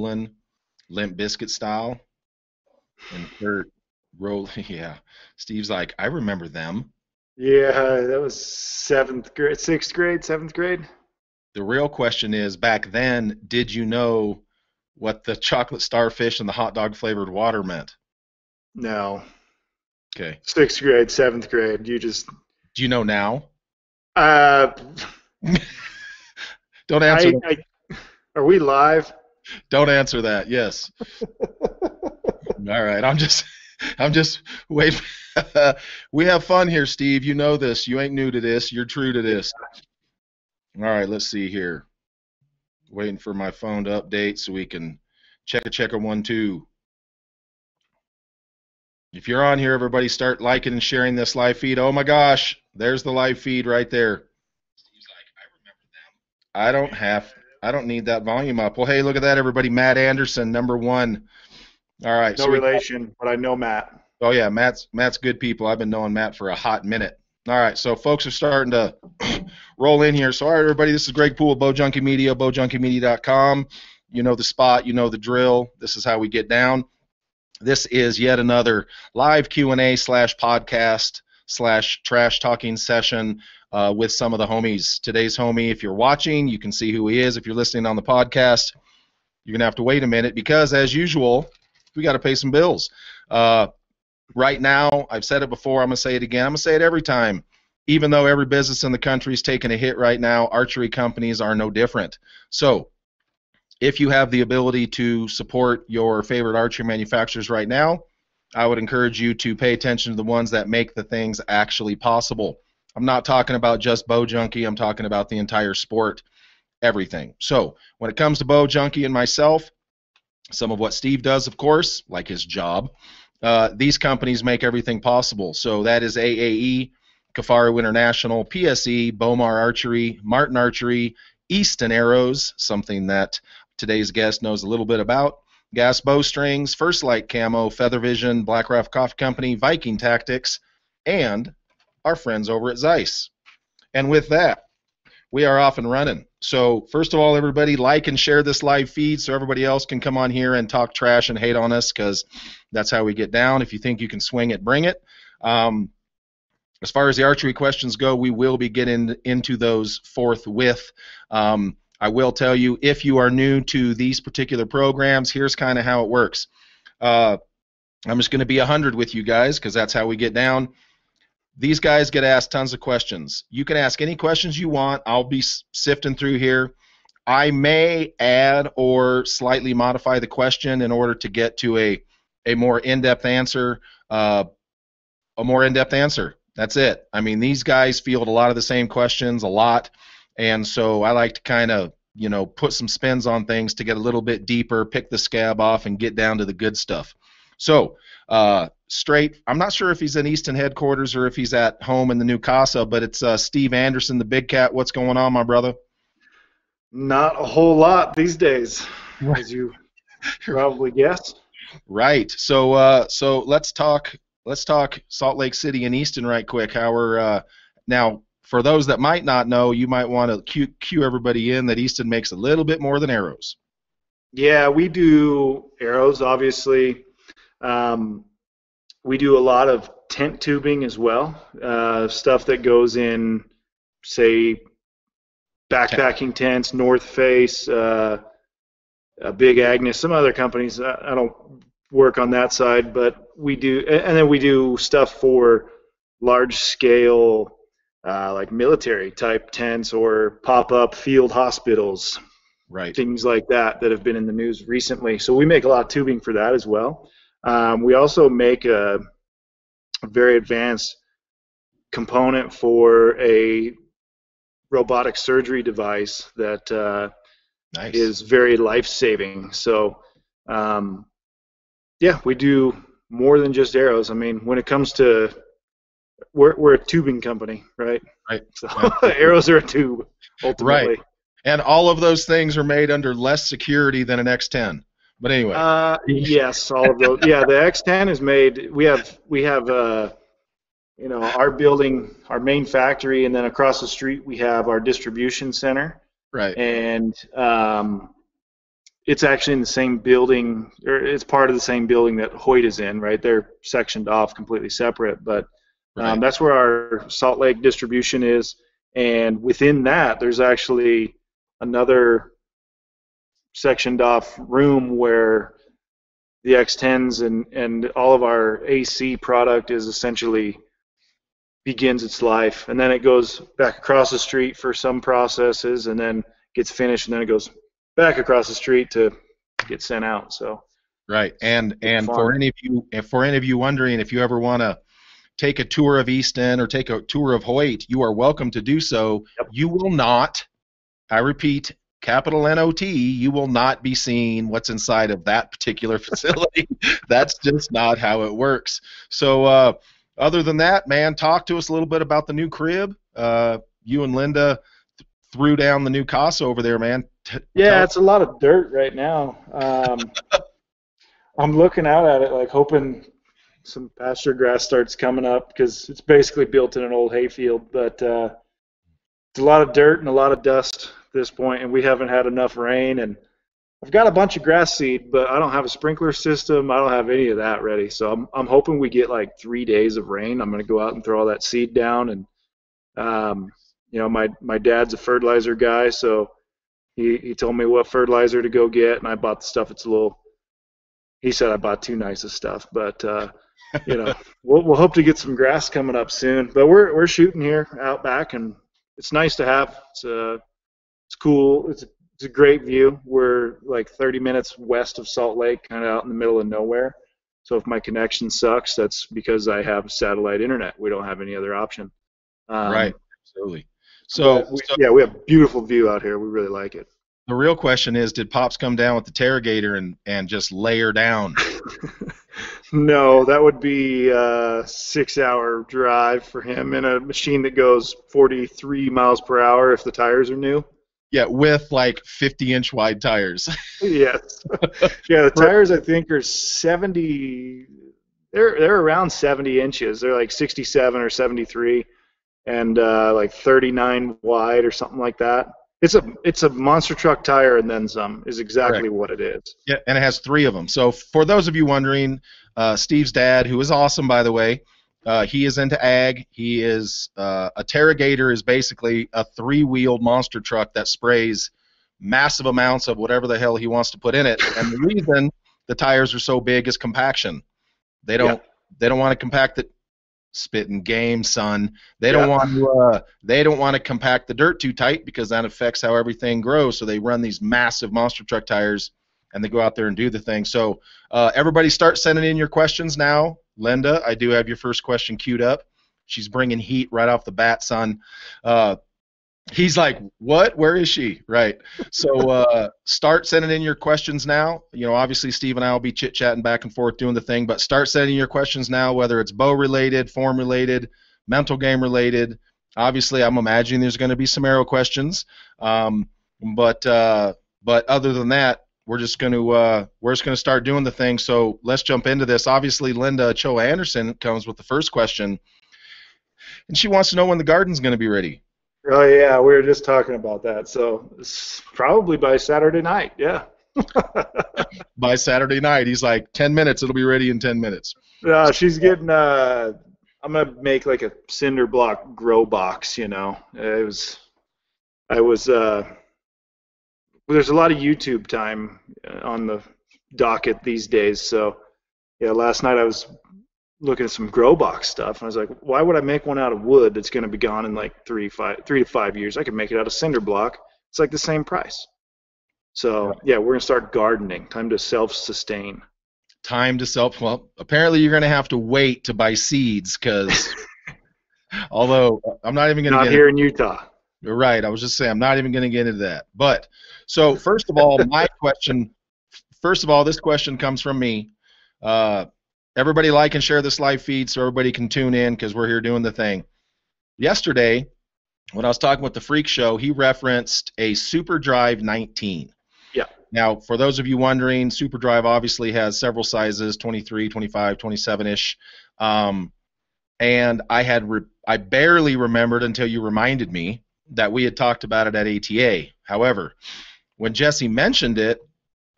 Zeppelin, Limp Bizkit style, and Kurt roll. Yeah, Steve's like, I remember them. Yeah, that was seventh grade, sixth grade, seventh grade. The real question is, back then, did you know what the chocolate starfish and the hot dog flavored water meant? No, Okay. sixth grade, seventh grade. You just, Do you know now? uh, Don't answer I, that. I, are we live? Don't answer that. Yes. All right. I'm just wait. We have fun here, Steve. You know this. You ain't new to this. You're true to this. All right. Let's see here. Waiting for my phone to update so we can check a 1 2. If you're on here, everybody start liking and sharing this live feed. Oh my gosh, there's the live feed right there. Steve's like, I remember them. I don't need that volume up. Well, hey, look at that, everybody. Matt Anderson, #1. All right, No so relation, but I know Matt. oh yeah, Matt's good people. I've been knowing Matt for a hot minute. All right, so folks are starting to roll in here. So all right, everybody, this is Greg Poole, BoJunkie Media, BoJunkieMedia.com. You know the spot, you know the drill. This is how we get down. This is yet another live Q&A / podcast / trash talking session with some of the homies. Today's homie, if you're watching, you can see who he is. If you're listening on the podcast, you're going to have to wait a minute because, as usual, we got to pay some bills. Right now, I've said it before, I'm going to say it again. I'm going to say it every time. Even though every business in the country is taking a hit right now, archery companies are no different. So if you have the ability to support your favorite archery manufacturers right now, I would encourage you to pay attention to the ones that make the things actually possible. I'm not talking about just BoJunkie. I'm talking about the entire sport, everything. So when it comes to BoJunkie and myself, some of what Steve does, of course, like his job, these companies make everything possible. So that is AAE, Kifaru International, PSE, Bomar Archery, Martin Archery, Easton Arrows, something that today's guest knows a little bit about, Gas Bowstrings, First Light Camo, Feather Vision, Black Raft Coffee Company, Viking Tactics, and our friends over at Zeiss. And with that, we are off and running. So first of all, everybody, like and share this live feed so everybody else can come on here and talk trash and hate on us, because that's how we get down. If you think you can swing it, bring it. As far as the archery questions go, we will be getting into those forthwith. I will tell you, if you are new to these particular programs, here's kind of how it works. I'm just going to be 100 with you guys because that's how we get down. These guys get asked tons of questions. You can ask any questions you want. I'll be sifting through here. I may add or slightly modify the question in order to get to a more in-depth answer. That's it. I mean, these guys field a lot of the same questions a lot, and so I like to kind of, put some spins on things to get a little bit deeper, pick the scab off, and get down to the good stuff. So, straight, I'm not sure if he's in Easton headquarters or if he's at home in the new casa, but it's Steve Anderson, the Big Cat. What's going on, my brother? Not a whole lot these days, as you probably guessed. Right. So let's talk Salt Lake City and Easton right quick. How we're now, for those that might not know, you might want to cue everybody in that Easton makes a little bit more than arrows. Yeah, we do arrows, obviously. We do a lot of tent tubing as well, stuff that goes in, say, backpacking tents, North Face, Big Agnes, some other companies. I don't work on that side, but we do, and then we do stuff for large scale, like military type tents or pop-up field hospitals, right? Things like that have been in the news recently. So we make a lot of tubing for that as well. We also make a very advanced component for a robotic surgery device that nice. is very life-saving. So, yeah, we do more than just arrows. I mean, when it comes to, we're a tubing company, right? Right. So arrows are a tube, ultimately. Right. And all of those things are made under less security than an X10. But anyway. Yes, all of those. Yeah, the X10 is made. We have our building, our main factory, and then across the street we have our distribution center. Right. And it's actually in the same building, or it's part of the same building that Hoyt is in, right? They're sectioned off, completely separate, but Right. that's where our Salt Lake distribution is. And within that, there's actually another sectioned off room where the X10s and all of our AC product is essentially begins its life, and then it goes back across the street for some processes, and then gets finished, and then it goes back across the street to get sent out. So Right. And fun. for any of you wondering, if you ever want to take a tour of Easton or take a tour of Hoyt, you are welcome to do so. Yep. You will not, I repeat, capital NOT, you will not be seeing what's inside of that particular facility. That's just not how it works. So other than that, man, talk to us a little bit about the new crib. You and Linda threw down the new Casa over there, man. Yeah, it's a lot of dirt right now. I'm looking out at it, like hoping some pasture grass starts coming up, because it's basically built in an old hayfield. But it's a lot of dirt and a lot of dust at this point, and we haven't had enough rain. And I've got a bunch of grass seed, but I don't have a sprinkler system. I don't have any of that ready. So I'm hoping we get like 3 days of rain. I'm going to go out and throw all that seed down. And you know, my dad's a fertilizer guy, so he told me what fertilizer to go get, and I bought the stuff. It's a little. He said I bought too nice of stuff, but you know, we'll hope to get some grass coming up soon. But we're shooting here out back, and it's nice to have. It's cool. It's a great view. We're like 30 minutes west of Salt Lake, kind of out in the middle of nowhere. So if my connection sucks, that's because I have satellite internet. We don't have any other option. Right. Absolutely. So yeah, we have a beautiful view out here. We really like it. The real question is, did Pops come down with the Terragator and just lay her down? No, that would be a 6-hour drive for him in a machine that goes 43 miles per hour if the tires are new. Yeah, with like 50-inch wide tires. Yes. Yeah, the tires I think are 70. They're around 70 inches. They're like 67 or 73, and like 39 wide or something like that. It's a monster truck tire and then some is exactly Correct. what it is. Yeah, and it has 3 of them. So for those of you wondering, Steve's dad, who is awesome by the way, he is into ag. He is a Terragator is basically a 3-wheeled monster truck that sprays massive amounts of whatever the hell he wants to put in it. And the reason the tires are so big is compaction. They don't want to compact the spitting game, son. They don't want to compact the dirt too tight, because that affects how everything grows. So they run these massive monster truck tires, and they go out there and do the thing. So everybody start sending in your questions now. Linda, I do have your first question queued up. She's bringing heat right off the bat, son. He's like, what? Where is she? Right. So start sending in your questions now. You know, obviously Steve and I will be chit-chatting back and forth doing the thing, but start sending your questions now, whether it's bow-related, form-related, mental game-related. Obviously, I'm imagining there's going to be some arrow questions. But other than that, we're just going to start doing the thing. So let's jump into this. Obviously, Linda Cho Anderson comes with the first question, and she wants to know when the garden's going to be ready. Oh yeah, we were just talking about that. So it's probably by Saturday night. Yeah. By Saturday night, he's like 10 minutes. It'll be ready in 10 minutes. She's getting. I'm gonna make like a cinder block grow box. You know, there's a lot of YouTube time on the docket these days. So yeah, last night I was looking at some grow box stuff, and I was like, why would I make one out of wood that's going to be gone in like 3 to 5 years? I could make it out of cinder block. It's like the same price. So yeah, we're going to start gardening. Time to self-sustain. Well, apparently you're going to have to wait to buy seeds, because although I'm not even going to Not here in Utah. You're right. I was just saying, I'm not even going to get into that. But so first of all, this question comes from me. Everybody like and share this live feed so everybody can tune in, because we're here doing the thing. Yesterday, when I was talking with the Freak Show, he referenced a Super Drive 19. Yeah. Now, for those of you wondering, Super Drive obviously has several sizes, 23, 25, 27-ish. And I barely remembered until you reminded me that we had talked about it at ATA. However, when Jesse mentioned it,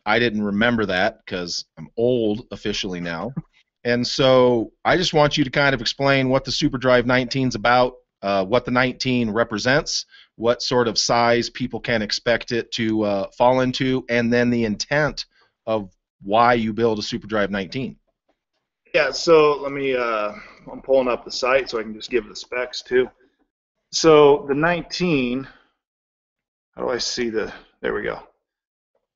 I didn't remember that because I'm old officially now. And so I just want you to kind of explain what the SuperDrive 19 is about, what the 19 represents, what sort of size people can expect it to fall into, and then the intent of why you build a SuperDrive 19. Yeah, so let me, I'm pulling up the site so I can just give the specs too. So the 19, how do I see there we go.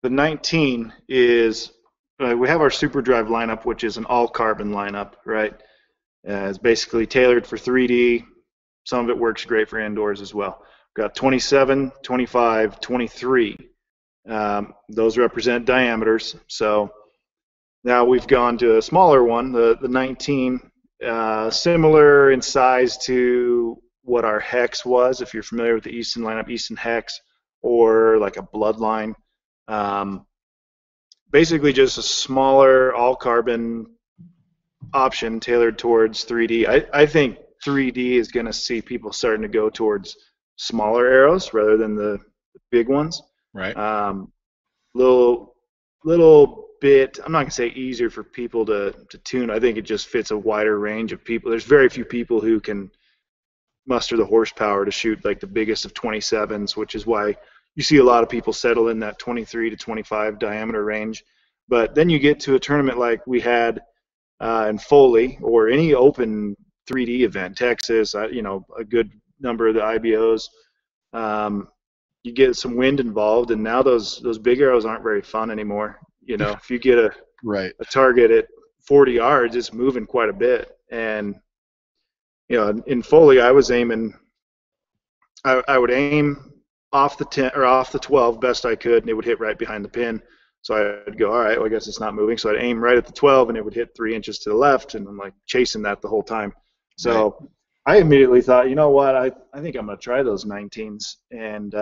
The 19 is, we have our SuperDrive lineup, which is an all-carbon lineup, right? It's basically tailored for 3D. Some of it works great for indoors as well. We've got 27, 25, 23. Those represent diameters. So now we've gone to a smaller one, the 19, similar in size to what our Hex was, if you're familiar with the Easton lineup, Easton Hex, or like a Bloodline. Basically just a smaller all-carbon option tailored towards 3D. I think 3D is going to see people starting to go towards smaller arrows rather than the big ones. Right. Little bit, I'm not going to say easier for people to tune. I think it just fits a wider range of people. There's very few people who can muster the horsepower to shoot like the biggest of 27s, which is why you see a lot of people settle in that 23 to 25 diameter range. But then you get to a tournament like we had in Foley, or any open 3D event, Texas, you know, a good number of the IBOs, you get some wind involved, and now those big arrows aren't very fun anymore. You know, if you get a target at 40 yards, it's moving quite a bit. And you know, in Foley, I was aiming. I would aim off the 10 or off the 12 best I could, and it would hit right behind the pin. So I'd go, all right, well, I guess it's not moving. So I'd aim right at the 12, and it would hit 3 inches to the left, and I'm like chasing that the whole time. So I immediately thought, you know what, I think I'm going to try those 19s. And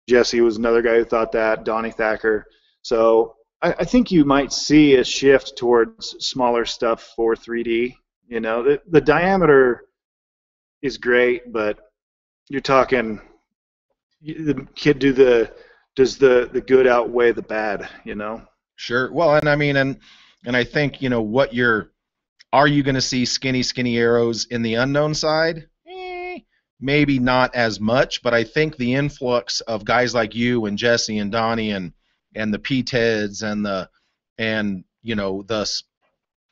Jesse was another guy who thought that, Donnie Thacker. So I think you might see a shift towards smaller stuff for 3D. You know, the diameter is great, but you're talking, the kid does the good outweigh the bad, you know? Sure. Well, and I mean, and I think, you know, are you going to see skinny arrows in the unknown side? Maybe not as much, but I think the influx of guys like you and Jesse and Donnie and the P-Teds and you know, the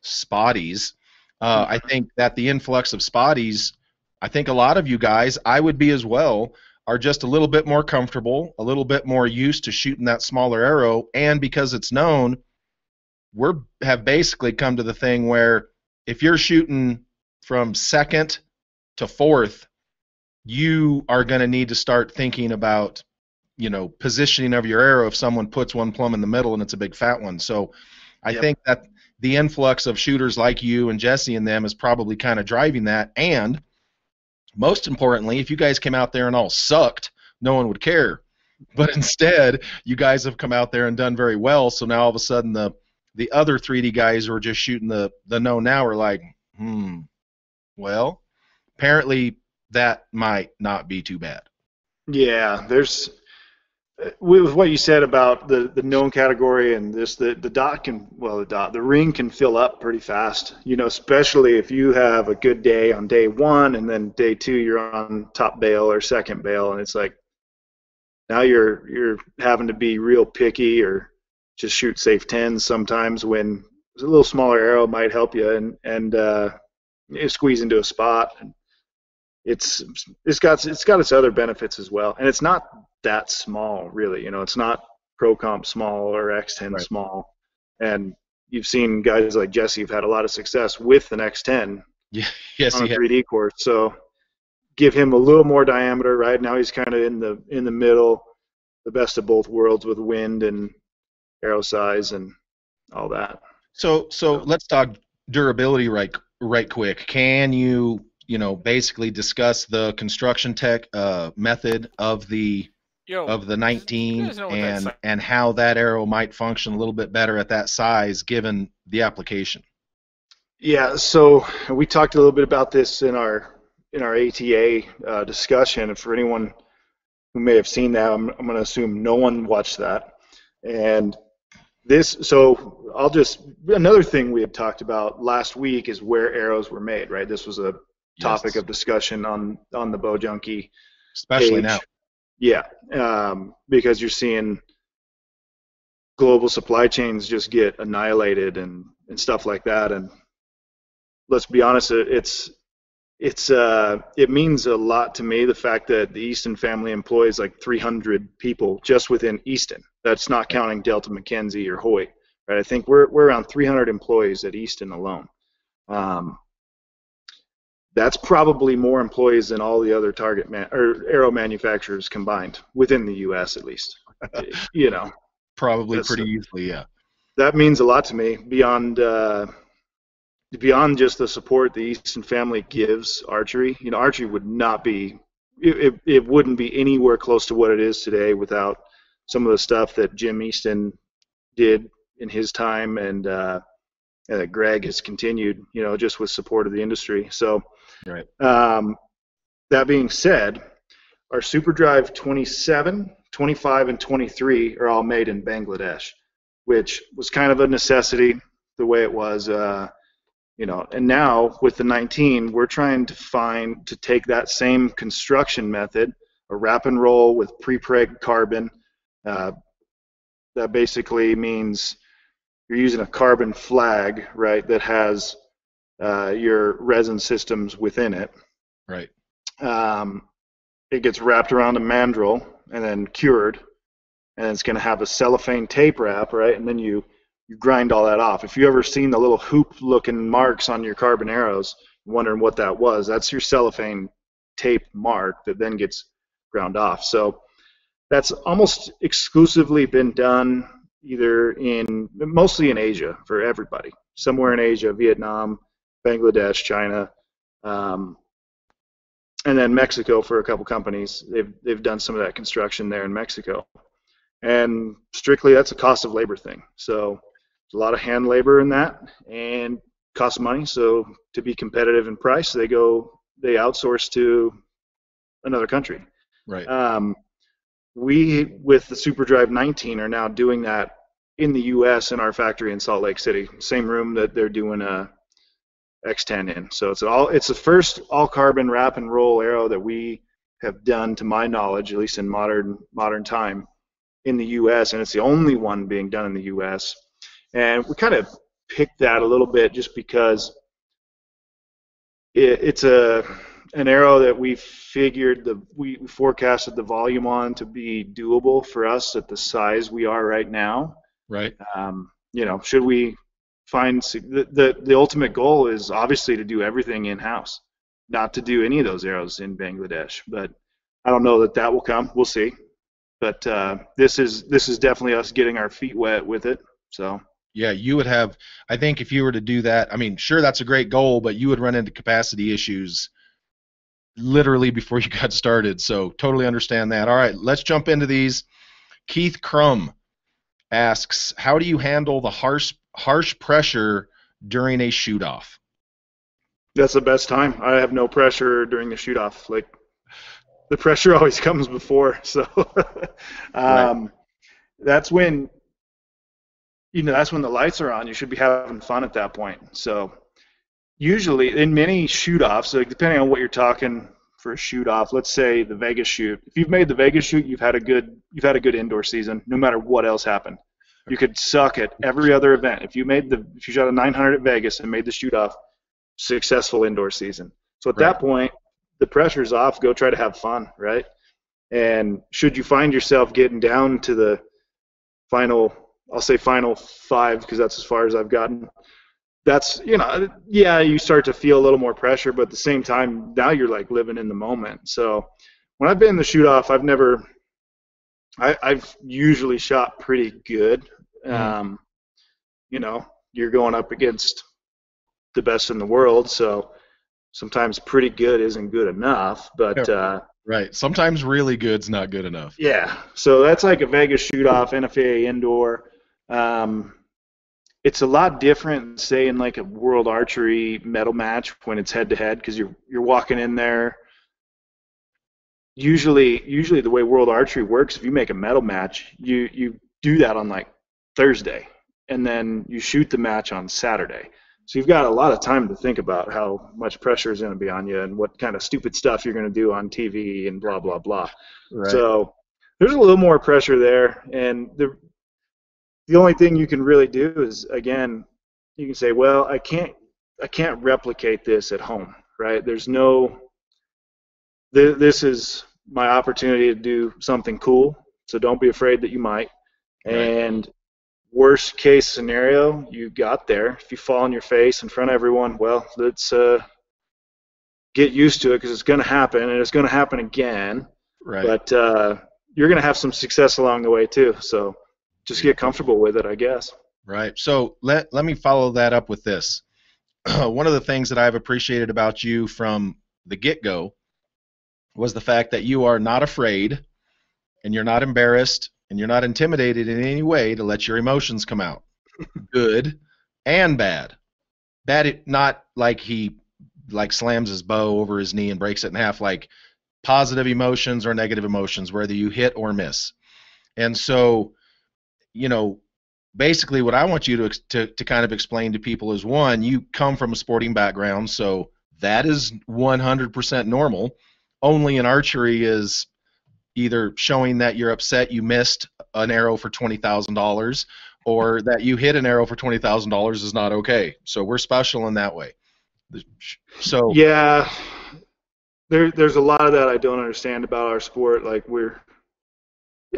Spotties, I think that the influx of Spotties, I think a lot of you guys, I would be as well, are just a little bit more comfortable, a little bit more used to shooting that smaller arrow, and because it's known, have basically come to the thing where if you're shooting from second to fourth, you are going to need to start thinking about, you know, positioning of your arrow if someone puts one plumb in the middle and it's a big fat one. So I think that the influx of shooters like you and Jesse and them is probably kind of driving that. And most importantly, if you guys came out there and all sucked, no one would care. But instead, you guys have come out there and done very well. So now all of a sudden the other 3D guys who are just shooting the know now are like, well, apparently that might not be too bad. Yeah, there's, with what you said about the known category and this, the ring can fill up pretty fast, you know, especially if you have a good day on day one and then day two you're on top bail or second bail, and it's like now you're having to be real picky or just shoot safe 10s sometimes, when a little smaller arrow might help you and squeeze into a spot. And it's got its other benefits as well, and it's not that small, really. You know, it's not Pro Comp small or X10 small. And you've seen guys like Jesse who've had a lot of success with an X10 yes, on a 3D course. So give him a little more diameter. Right now he's kind of in the middle, the best of both worlds with wind and arrow size and all that. So let's talk durability right quick. Can you basically discuss the construction tech method of the 19 and how that arrow might function a little bit better at that size given the application? Yeah, so we talked a little bit about this in our ATA discussion. And for anyone who may have seen that, I'm going to assume no one watched that. And so another thing we had talked about last week is where arrows were made, right? This was a topic Yes. of discussion on the Bow Junkie Especially now. page. Yeah, because you're seeing global supply chains just get annihilated and stuff like that. And let's be honest, it means a lot to me, the fact that the Easton family employs like 300 people just within Easton. That's not counting Delta McKenzie or Hoyt, right? I think we're around 300 employees at Easton alone. That's probably more employees than all the other arrow manufacturers combined within the U.S. at least. You know, Probably pretty easily, yeah. That means a lot to me beyond just the support the Easton family gives archery. You know, archery would not be it wouldn't be anywhere close to what it is today without some of the stuff that Jim Easton did in his time, and that Greg has continued, you know, just with support of the industry. So, right. That being said, our Super Drive 27, 25, and 23 are all made in Bangladesh, which was kind of a necessity the way it was. You know, and now with the 19, we're trying to take that same construction method, a wrap and roll with pre-preg carbon. That basically means you're using a carbon flag, right, that has your resin systems within it. Right. It gets wrapped around a mandrel and then cured, and it's going to have a cellophane tape wrap, right, and then you grind all that off. If you ever seen the little hoop-looking marks on your carbon arrows, wondering what that was, that's your cellophane tape mark that then gets ground off. So that's almost exclusively been done mostly in Asia for everybody. Somewhere in Asia, Vietnam, Bangladesh, China, and then Mexico for a couple companies. They've done some of that construction there in Mexico. And strictly, that's a cost of labor thing. So a lot of hand labor in that, and costs money. So to be competitive in price, they outsource to another country. Right. We, with the Super Drive 19, are now doing that in the U.S. in our factory in Salt Lake City, same room that they're doing a X10 in. So it's the first all carbon wrap and roll arrow that we have done, to my knowledge, at least in modern time, in the U.S., and it's the only one being done in the U.S. And we kind of picked that a little bit just because it's an arrow that we forecasted the volume on to be doable for us at the size we are right now. Right. You know, should we find the ultimate goal is obviously to do everything in-house, not to do any of those arrows in Bangladesh. But I don't know that will come. We'll see. But this is definitely us getting our feet wet with it. So. Yeah, you would have, I think if you were to do that, I mean, sure, that's a great goal, but you would run into capacity issues literally before you got started. So totally understand that. All right, let's jump into these. Keith Crum asks, how do you handle the harsh pressure during a shoot-off? That's the best time. I have no pressure during the shoot-off. Like, the pressure always comes before. So Right. That's when the lights are on. You should be having fun at that point. So usually in many shoot-offs, like depending on what you're talking for a shoot-off, let's say the Vegas shoot. If you've made the Vegas shoot, you've had a good indoor season, no matter what else happened. You could suck at every other event. If you shot a 900 at Vegas and made the shoot-off, successful indoor season. So at that point, the pressure's off. Go try to have fun, right? And should you find yourself getting down to the final, I'll say final 5 because that's as far as I've gotten. That's, you start to feel a little more pressure, but at the same time, now you're like living in the moment. So when I've been in the shoot-off, I've usually shot pretty good. You're going up against the best in the world, so sometimes pretty good isn't good enough. But right, sometimes really good's not good enough. Yeah, so that's like a Vegas shoot-off, NFA indoor. It's a lot different, say, in like a World Archery medal match when it's head-to-head, because you're walking in there. Usually the way World Archery works, if you make a medal match, you do that on like Thursday, and then you shoot the match on Saturday. So you've got a lot of time to think about how much pressure is going to be on you and what kind of stupid stuff you're going to do on TV and blah, blah, blah. Right. So there's a little more pressure there. And the only thing you can really do is, again, you can say, well, I can't replicate this at home, right? There's no, this is my opportunity to do something cool. So don't be afraid that you might. Right. And worst case scenario, you got there. If you fall on your face in front of everyone, well, let's get used to it, because it's going to happen, and it's going to happen again. Right. But you're going to have some success along the way too. So just get comfortable with it, I guess. Right. So let me follow that up with this. One of the things that I've appreciated about you from the get-go was the fact that you are not afraid, and you're not embarrassed, and you're not intimidated in any way to let your emotions come out, good and bad. Bad, not like he slams his bow over his knee and breaks it in half, like positive emotions or negative emotions, whether you hit or miss. And so, basically what I want you to kind of explain to people is, one, you come from a sporting background, so that is 100% normal. Only in archery is either showing that you're upset you missed an arrow for $20,000, or that you hit an arrow for $20,000 is not okay. So we're special in that way. So yeah, there's a lot of that I don't understand about our sport. Like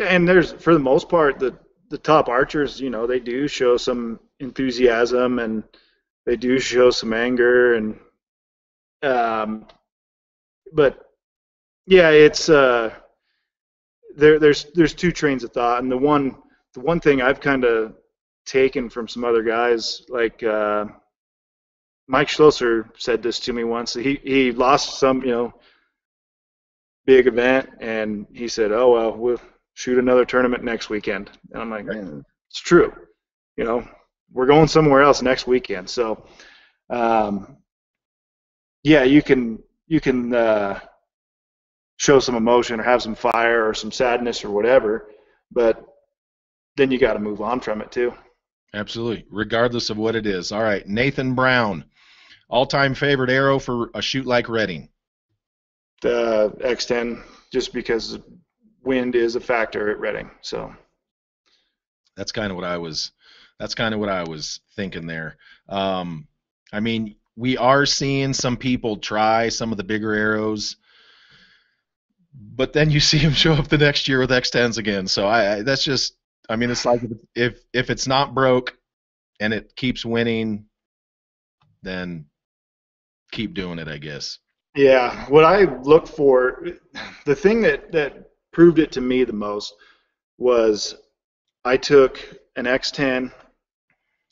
and there's, for the most part, the top archers, they do show some enthusiasm, and they do show some anger, and but yeah, it's there's two trains of thought, and the one thing I've kind of taken from some other guys, like Mike Schlosser said this to me once. He lost some big event, and he said, "Oh well, we'll shoot another tournament next weekend." And I'm like, man, it's true. We're going somewhere else next weekend. So yeah, you can show some emotion or have some fire or some sadness or whatever, but then you got to move on from it too. Absolutely, regardless of what it is. All right, Nathan Brown, all-time favorite arrow for a shoot like Redding? The X10, just because wind is a factor at Redding. So that's kind of what I was thinking there. I mean, we are seeing some people try some of the bigger arrows, but then you see them show up the next year with X10s again. So that's just, I mean, it's like if it's not broke and it keeps winning, then keep doing it, I guess. Yeah, what I look for, the thing that proved it to me the most was I took an X10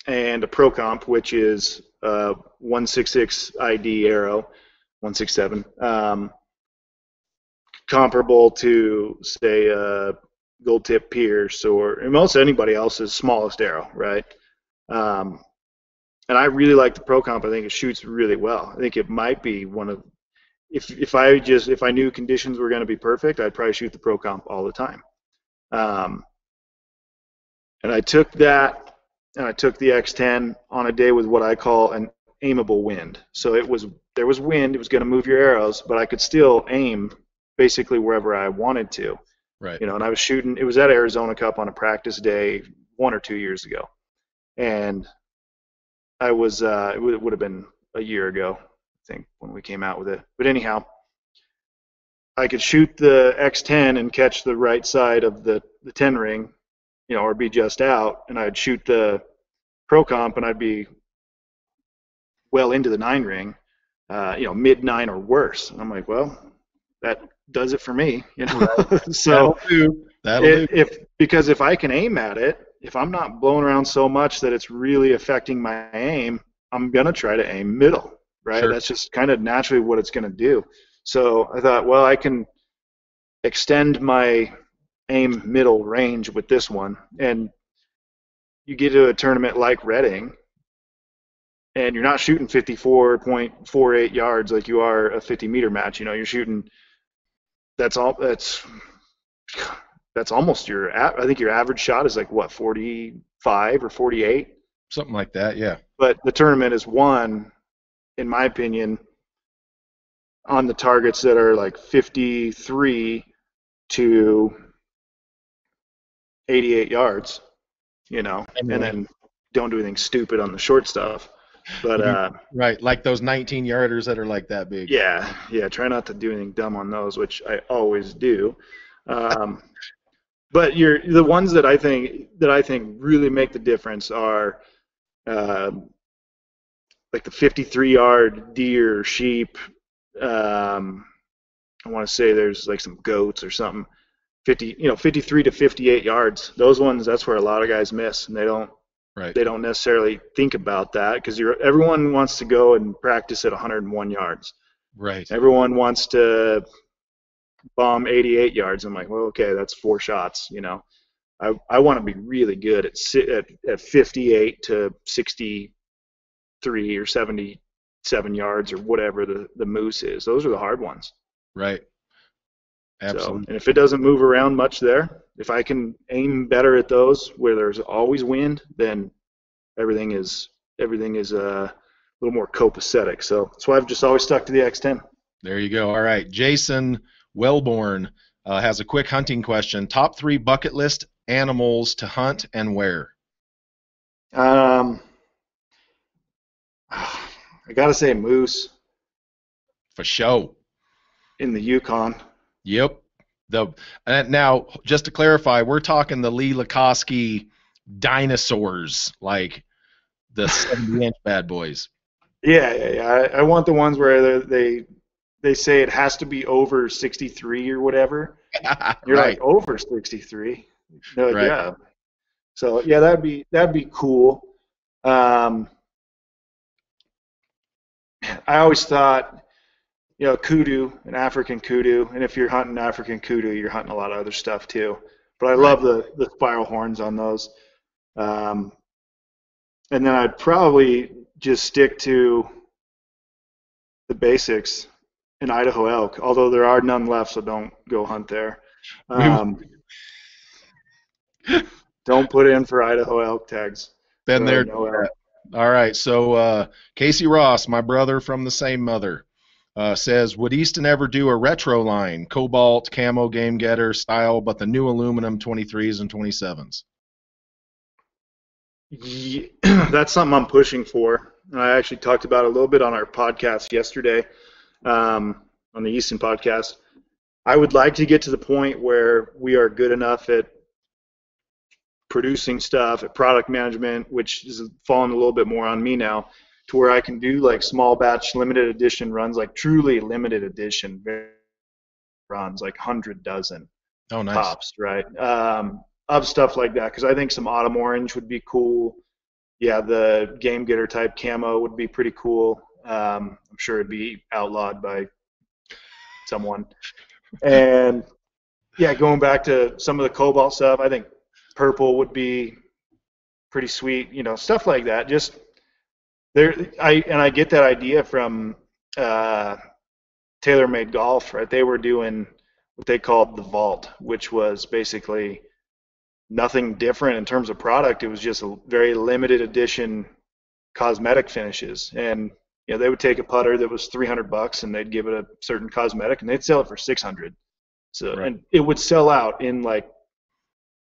and a Pro Comp, which is 166 ID arrow, 167, comparable to, say, Gold Tip Pierce or most anybody else's smallest arrow, right? And I really like the Pro Comp. I think it shoots really well. I think it might be one of, if I knew conditions were going to be perfect, I'd probably shoot the Pro Comp all the time. And I took that, and I took the X10 on a day with what I call an aimable wind. So there was wind, it was going to move your arrows, but I could still aim basically wherever I wanted to. Right. And I was shooting, it was at Arizona Cup on a practice day 1 or 2 years ago. And I was, it would have been a year ago, I think, when we came out with it. But anyhow, I could shoot the X10 and catch the right side of the 10 ring, or be just out, and I'd shoot the Pro Comp and I'd be well into the 9 ring, mid 9 or worse. And I'm like, well, that does it for me, Right. So that'll do. Because if I can aim at it, if I'm not blowing around so much that it's really affecting my aim, I'm gonna try to aim middle, right? Sure. That's just kind of naturally what it's gonna do. So I thought, well, I can extend my aim middle range with this one, and you get to a tournament like Redding, and you're not shooting 54.48 yards like you are a 50-meter match. You're shooting. That's that's almost I think your average shot is like what, 45 or 48. Something like that, yeah. But the tournament is won, in my opinion, on the targets that are like 53 to 88 yards, and then don't do anything stupid on the short stuff. But right, like those 19-yarders that are like that big. Yeah, try not to do anything dumb on those, which I always do. But the ones that I think really make the difference are like the 53-yard deer, sheep. I want to say there's like some goats or something. 53 to 58 yards. Those ones, that's where a lot of guys miss, and they don't necessarily think about that because everyone wants to go and practice at 101 yards. Right. Everyone wants to bomb 88 yards. I'm like, well, okay, that's 4 shots. I want to be really good at 58 to 63 or 77 yards or whatever the moose is. Those are the hard ones. Right. Absolutely. So, and if it doesn't move around much there, if I can aim better at those where there's always wind, then everything is a little more copacetic. So that's why I've just always stuck to the X10. There you go. All right. Jason Wellborn has a quick hunting question. Top 3 bucket list animals to hunt and where? I gotta say moose. For sure. In the Yukon. Yep. Now, just to clarify, we're talking the Lee Lakosky dinosaurs, like the 70-inch bad boys. Yeah. I want the ones where they say it has to be over 63 or whatever. You're right. Like, over 63? No, right. Yeah. So yeah, that'd be cool. I always thought, kudu, an African kudu, and if you're hunting African kudu, you're hunting a lot of other stuff too. But I love the spiral horns on those. And then I'd probably just stick to the basics in Idaho elk, although there are none left, so don't go hunt there. Don't put in for Idaho elk tags. Been there. No all right, so Casey Ross, my brother from the same mother, says, would Easton ever do a retro line, Cobalt, Camo, Game Getter style, but the new aluminum 23s and 27s? Yeah, that's something I'm pushing for. I actually talked about it a little bit on our podcast yesterday, on the Easton podcast. I would like to get to the point where we are good enough at producing stuff, at product management, which is falling a little bit more on me now, to where I can do like small batch limited edition runs, like truly limited edition runs, like 100 dozen tops, right? Of stuff like that, because I think some autumn orange would be cool. Yeah, the Game Getter type camo would be pretty cool. I'm sure it'd be outlawed by someone. And yeah, going back to some of the Cobalt stuff, I think purple would be pretty sweet. Stuff like that. Just there, I get that idea from TaylorMade Golf, right? They were doing what they called the Vault, which was basically nothing different in terms of product. It was just a very limited edition cosmetic finishes, and they would take a putter that was $300 and they'd give it a certain cosmetic and they'd sell it for $600. So right. And it would sell out in like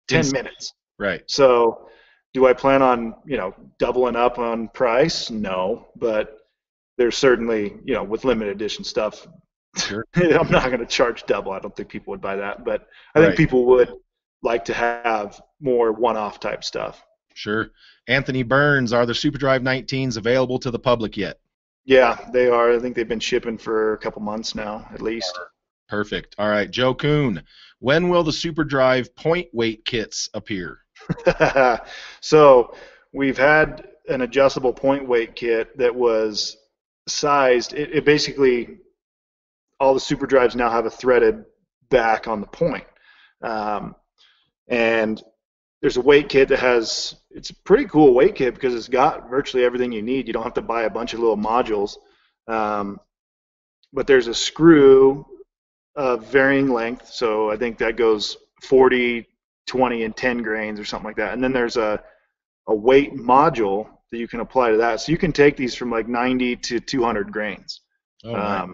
10 minutes. Right. So do I plan on doubling up on price? No, but there's certainly with limited edition stuff. Sure. I'm not going to charge double. I don't think people would buy that, but I think people would like to have more one-off type stuff. Sure. Anthony Burns, are the SuperDrive 19s available to the public yet? Yeah, they are. I think they've been shipping for a couple months now, at least. Perfect. All right, Joe Kuhn, when will the SuperDrive point weight kits appear? So we've had an adjustable point weight kit that was sized. It basically, all the SuperDrives now have a threaded back on the point. And there's a weight kit that has, it's a pretty cool weight kit because it's got virtually everything you need. You don't have to buy a bunch of little modules. But there's a screw of varying length, so I think that goes 40, 20, and 10 grains or something like that. And then there's a weight module that you can apply to that. So you can take these from like 90 to 200 grains. Oh, nice.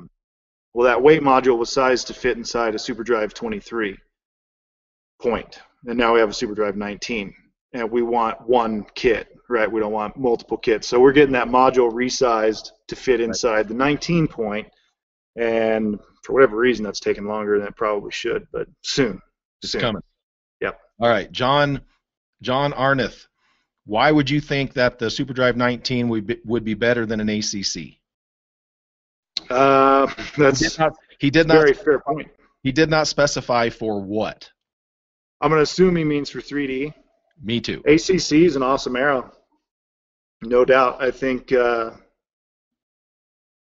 Well, that weight module was sized to fit inside a SuperDrive 23 point. And now we have a SuperDrive 19. And we want one kit, right? We don't want multiple kits. So we're getting that module resized to fit inside the 19 point. And for whatever reason, that's taking longer than it probably should, but soon. It's coming. Yep. All right, John Arneth, why would you think that the SuperDrive 19 would be better than an ACC? That's he did not very fair point. He did not specify for what. I'm going to assume he means for 3D. Me too. ACC is an awesome arrow, no doubt. I think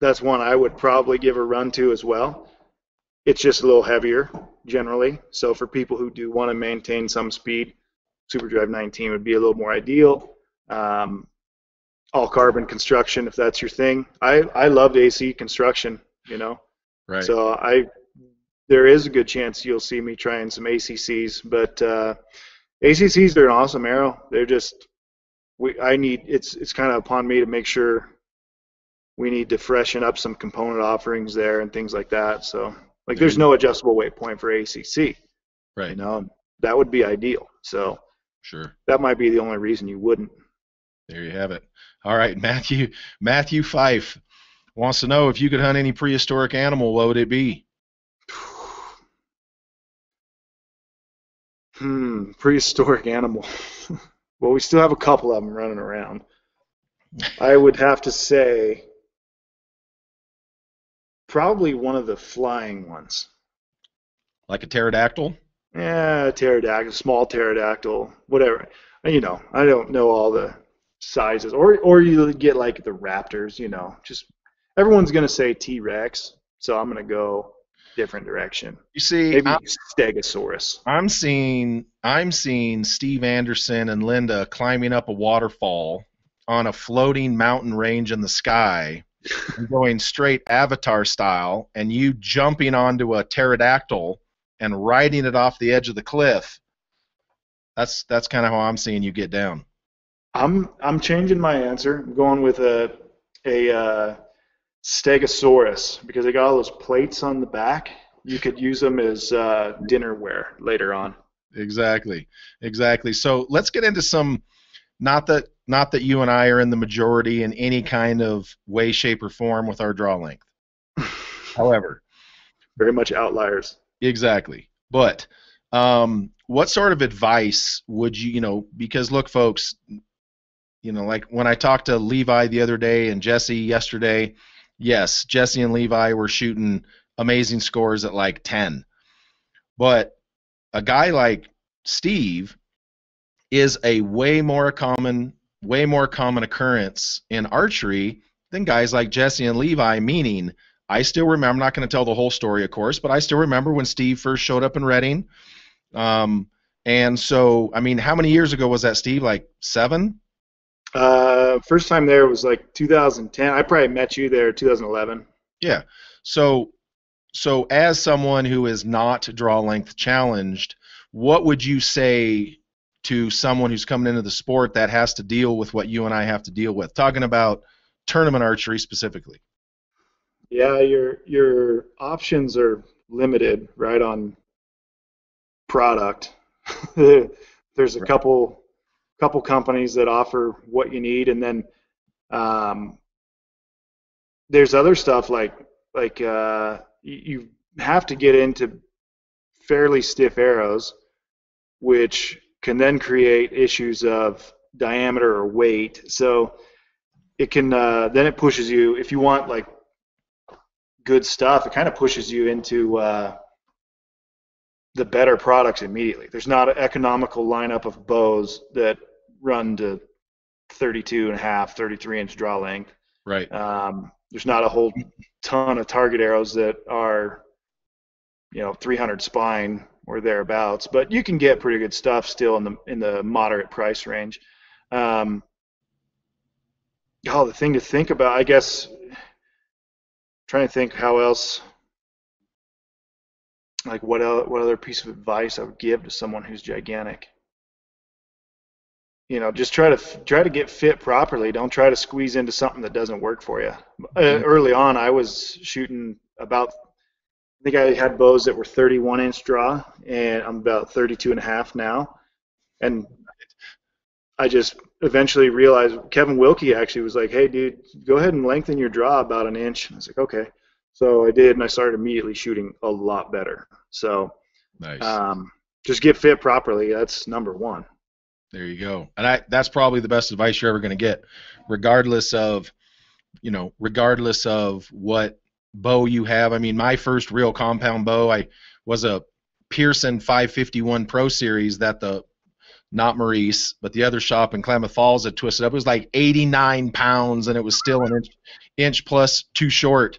that's one I would probably give a run to as well. It's just a little heavier generally, so for people who do want to maintain some speed, SuperDrive 19 would be a little more ideal. All carbon construction, if that's your thing. I loved AC construction, you know. Right. So there is a good chance you'll see me trying some ACCs, but ACCs, they're an awesome arrow. They're just it's kind of upon me to make sure we need to freshen up some component offerings there and things like that. So like there's no adjustable weight point for ACC. Right. You know, that would be ideal. So sure. That might be the only reason you wouldn't. There you have it. All right, Matthew Fife wants to know if you could hunt any prehistoric animal, what would it be? Prehistoric animal. Well, we still have a couple of them running around. I would have to say probably one of the flying ones. Like a pterodactyl? Yeah, pterodactyl, small pterodactyl, whatever. You know, I don't know all the sizes. Or you get like the raptors, you know. Just everyone's going to say T-Rex, so I'm going to go different direction. You see, maybe Stegosaurus. I'm seeing Steve Anderson and Linda climbing up a waterfall on a floating mountain range in the sky, and going straight Avatar style, and you jumping onto a pterodactyl and riding it off the edge of the cliff. That's kind of how I'm seeing you get down. I'm changing my answer. I'm going with a Stegosaurus because they got all those plates on the back. You could use them as dinnerware later on. Exactly. So let's get into some. Not that you and I are in the majority in any kind of way, shape, or form with our draw length. However, very much outliers. Exactly. But what sort of advice would you, because look, folks, like when I talked to Levi the other day and Jesse yesterday, yes, Jesse and Levi were shooting amazing scores at like 10. But a guy like Steve is a way more common occurrence in archery than guys like Jesse and Levi, meaning I still remember, I'm not going to tell the whole story, of course, but I still remember when Steve first showed up in Reading. And so, I mean, how many years ago was that, Steve? Like 7? First time there was like 2010. I probably met you there 2011. Yeah. So as someone who is not draw length challenged, what would you say to someone who's coming into the sport that has to deal with what you and I have to deal with? Talking about tournament archery specifically. Yeah, your options are limited, right, on product. There's a couple companies that offer what you need, and then there's other stuff like you have to get into fairly stiff arrows, which can then create issues of diameter or weight. So it can then it pushes you, if you want like good stuff, it kind of pushes you into the better products immediately. There's not an economical lineup of bows that run to 32.5, 33-inch draw length. Right. There's not a whole ton of target arrows that are 300 spine or thereabouts, but you can get pretty good stuff still in the moderate price range. The thing to think about, I guess, trying to think how else. Like what other piece of advice I would give to someone who's gigantic? Just try to get fit properly. Don't try to squeeze into something that doesn't work for you. Early on, I was shooting about, I think I had bows that were 31-inch draw, and I'm about 32 and a half now. And I just eventually realized Kevin Wilkie actually was like, "Hey, dude, go ahead and lengthen your draw about an inch." I was like, "Okay." So I did, and I started immediately shooting a lot better. So Nice. just get fit properly. That's number one. There you go. And that's probably the best advice you're ever going to get, regardless of, regardless of what bow you have. I mean, my first real compound bow, I was a Pearson 551 Pro Series that not Maurice, but the other shop in Klamath Falls had twisted up. It was like 89 pounds, and it was still an inch plus too short.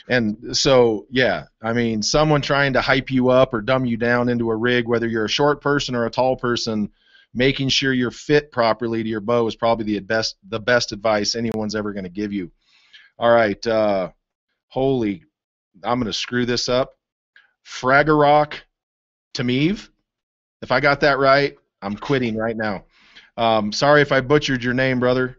And so, yeah, I mean, someone trying to hype you up or dumb you down into a rig, whether you're a short person or a tall person, making sure you're fit properly to your bow is probably the best advice anyone's ever going to give you. All right, I'm going to screw this up. Fragarok Tamiv, if I got that right, I'm quitting right now. Sorry if I butchered your name, brother.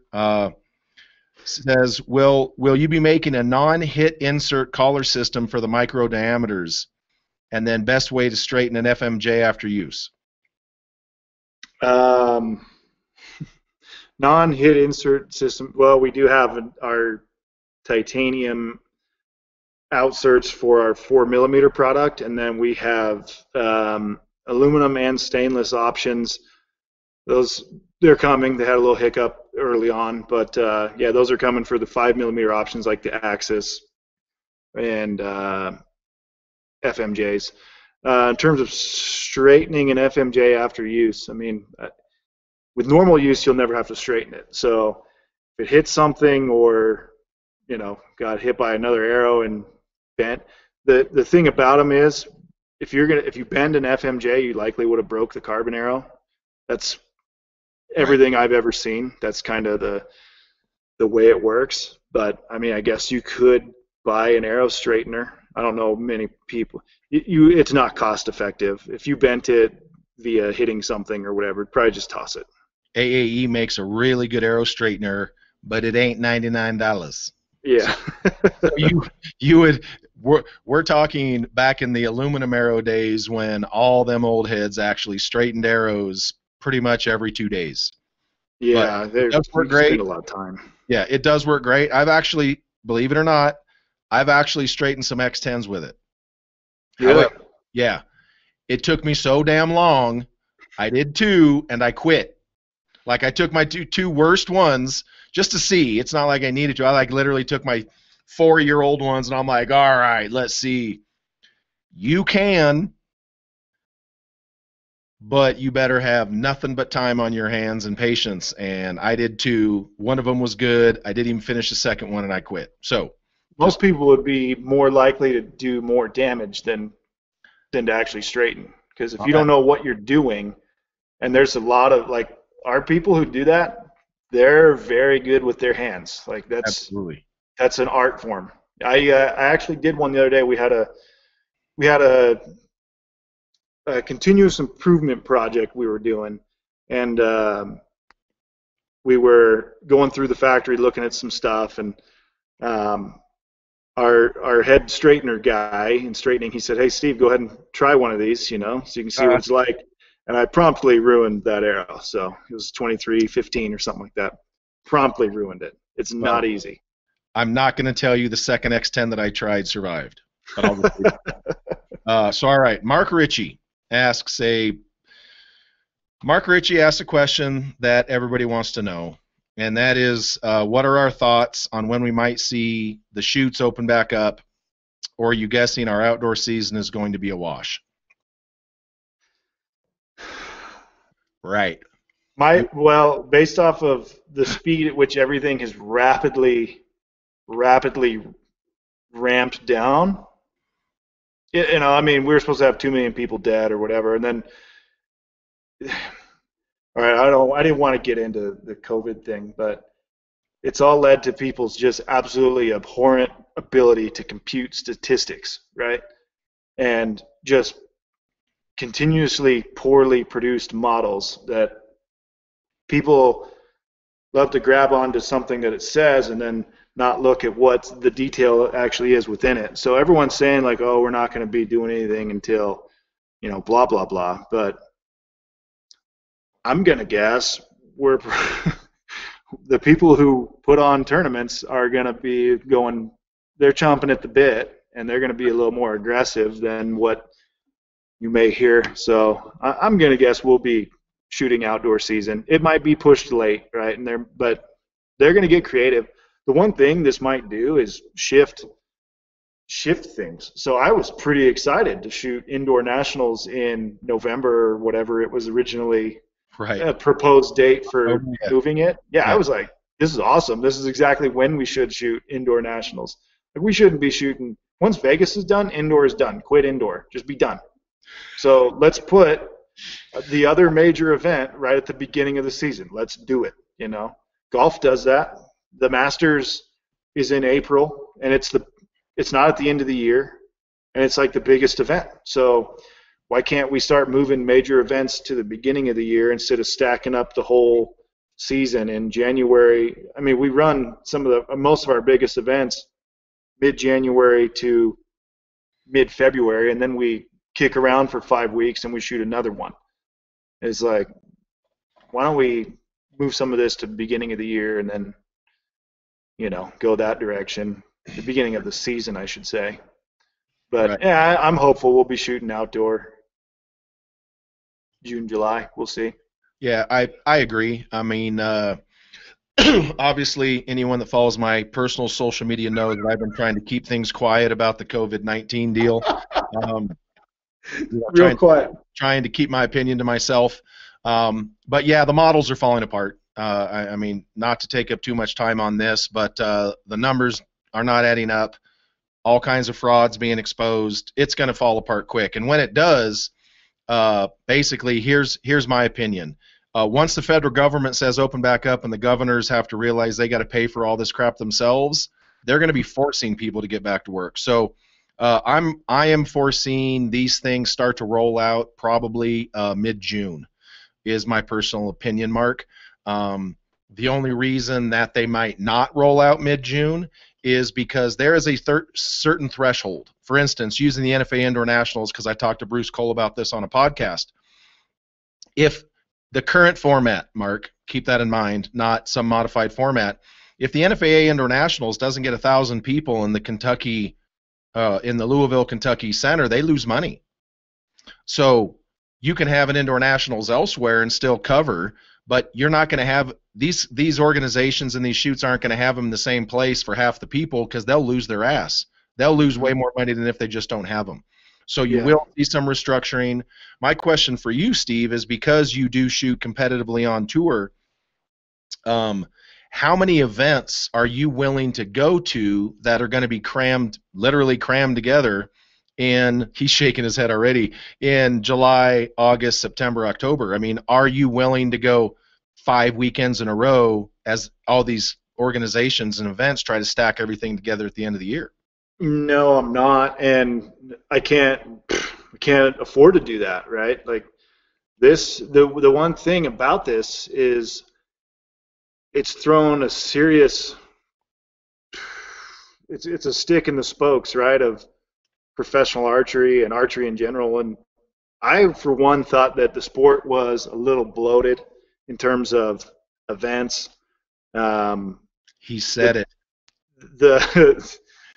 Says, will you be making a non-hit insert collar system for the micro diameters, and then best way to straighten an FMJ after use? Non-hit insert system. Well, we do have our titanium outserts for our 4mm product, and then we have aluminum and stainless options. They're coming. They had a little hiccup early on, but yeah, those are coming for the 5mm options, like the Axis and FMJs. In terms of straightening an FMJ after use, I mean, with normal use, you'll never have to straighten it. So if it hits something, or got hit by another arrow and bent, the thing about them is, if you bend an FMJ, you likely would have broke the carbon arrow. That's everything I've ever seen. That's kind of the way it works. But I mean, I guess you could buy an arrow straightener. I don't know many people. It's not cost effective. If you bent it via hitting something or whatever, probably just toss it. AAE makes a really good arrow straightener, but it ain't $99. Yeah. So we're talking back in the aluminum arrow days when all them old heads actually straightened arrows pretty much every 2 days. Yeah, it does work great. Spend a lot of time. Yeah, it does work great. I've actually, believe it or not, I've actually straightened some X10s with it. Really? However, yeah. It took me so damn long. I did 2, and I quit. Like, I took my two worst ones just to see. It's not like I needed to. I literally took my 4-year-old ones, and I'm like, all right, let's see. You can, but you better have nothing but time on your hands and patience. And I did 2. One of them was good. I didn't even finish the second one, and I quit. So most people would be more likely to do more damage than to actually straighten. Because if you don't know what you're doing, and there's a lot of, like, our people who do that, they're very good with their hands. Like, that's an art form. I actually did one the other day. We had a continuous improvement project we were doing, and we were going through the factory looking at some stuff, and our head straightener guy in straightening, he said, "Hey, Steve, go ahead and try one of these, so you can see what it's like." And I promptly ruined that arrow. So it was 23-15 or something like that. Promptly ruined it. It's not easy. I'm not going to tell you the second X10 that I tried survived. But I'll so, all right. Mark Ritchie asks a question that everybody wants to know, and that is, what are our thoughts on when we might see the chutes open back up, or are you guessing our outdoor season is going to be a wash? Right. Well, based off of the speed at which everything has rapidly ramped down, I mean, we were supposed to have 2 million people dead or whatever, and then, all right, I didn't want to get into the COVID thing, but it's all led to people's just absolutely abhorrent ability to compute statistics, right? And just continuously poorly produced models that people love to grab onto something that it says and then not look at what the detail actually is within it. So everyone's saying like, oh, we're not going to be doing anything until, blah, blah, blah. But I'm going to guess we're the people who put on tournaments are going to be going, they're chomping at the bit, and they're going to be a little more aggressive than what you may hear. So I'm going to guess we'll be shooting outdoor season. It might be pushed late, right? But they're going to get creative. The one thing this might do is shift things. So I was pretty excited to shoot indoor nationals in November or whatever it was originally a proposed date for moving it. Yeah, I was like, this is awesome. This is exactly when we should shoot indoor nationals. Like, we shouldn't be shooting once Vegas is done. Indoor is done. Quit indoor. Just be done. So let's put the other major event right at the beginning of the season. Let's do it. Golf does that. The Masters is in April, and it's not at the end of the year, and it's like the biggest event. So why can't we start moving major events to the beginning of the year instead of stacking up the whole season in January? I mean, we run most of our biggest events mid-January to mid-February, and then we kick around for 5 weeks and we shoot another one. It's like, why don't we move some of this to the beginning of the year and then, go that direction, the beginning of the season, I should say. But yeah, I'm hopeful we'll be shooting outdoor June, July. We'll see. Yeah, I agree. I mean, obviously, anyone that follows my personal social media knows that I've been trying to keep things quiet about the COVID-19 deal. Real quiet. Trying to keep my opinion to myself. But yeah, the models are falling apart. I mean, not to take up too much time on this, but the numbers are not adding up. All kinds of frauds being exposed. It's going to fall apart quick. And when it does, basically, here's my opinion. Once the federal government says open back up and the governors have to realize they got to pay for all this crap themselves, they're going to be forcing people to get back to work. So I am foreseeing these things start to roll out probably mid-June is my personal opinion, Mark. The only reason that they might not roll out mid-June is because there is a certain threshold. For instance, using the NFA Indoor Nationals, because I talked to Bruce Cole about this on a podcast. If the current format, Mark, keep that in mind, not some modified format, if the NFA Indoor Nationals doesn't get 1,000 people in the Louisville, Kentucky Center, they lose money. So you can have an Indoor Nationals elsewhere and still cover, but you're not going to have these organizations and these shoots aren't going to have them in the same place for half the people because they'll lose their ass. They'll lose way more money than if they just don't have them. So you will see some restructuring. My question for you, Steve, is because you do shoot competitively on tour, how many events are you willing to go to that are going to be literally crammed together in, he's shaking his head already, in July, August, September, October? I mean, are you willing to go 5 weekends in a row as all these organizations and events try to stack everything together at the end of the year? No, I'm not, and I can't afford to do that, right? Like the one thing about this is it's thrown a serious it's a stick in the spokes, right, of professional archery and archery in general. And I, for one, thought that the sport was a little bloated in terms of events. He said it.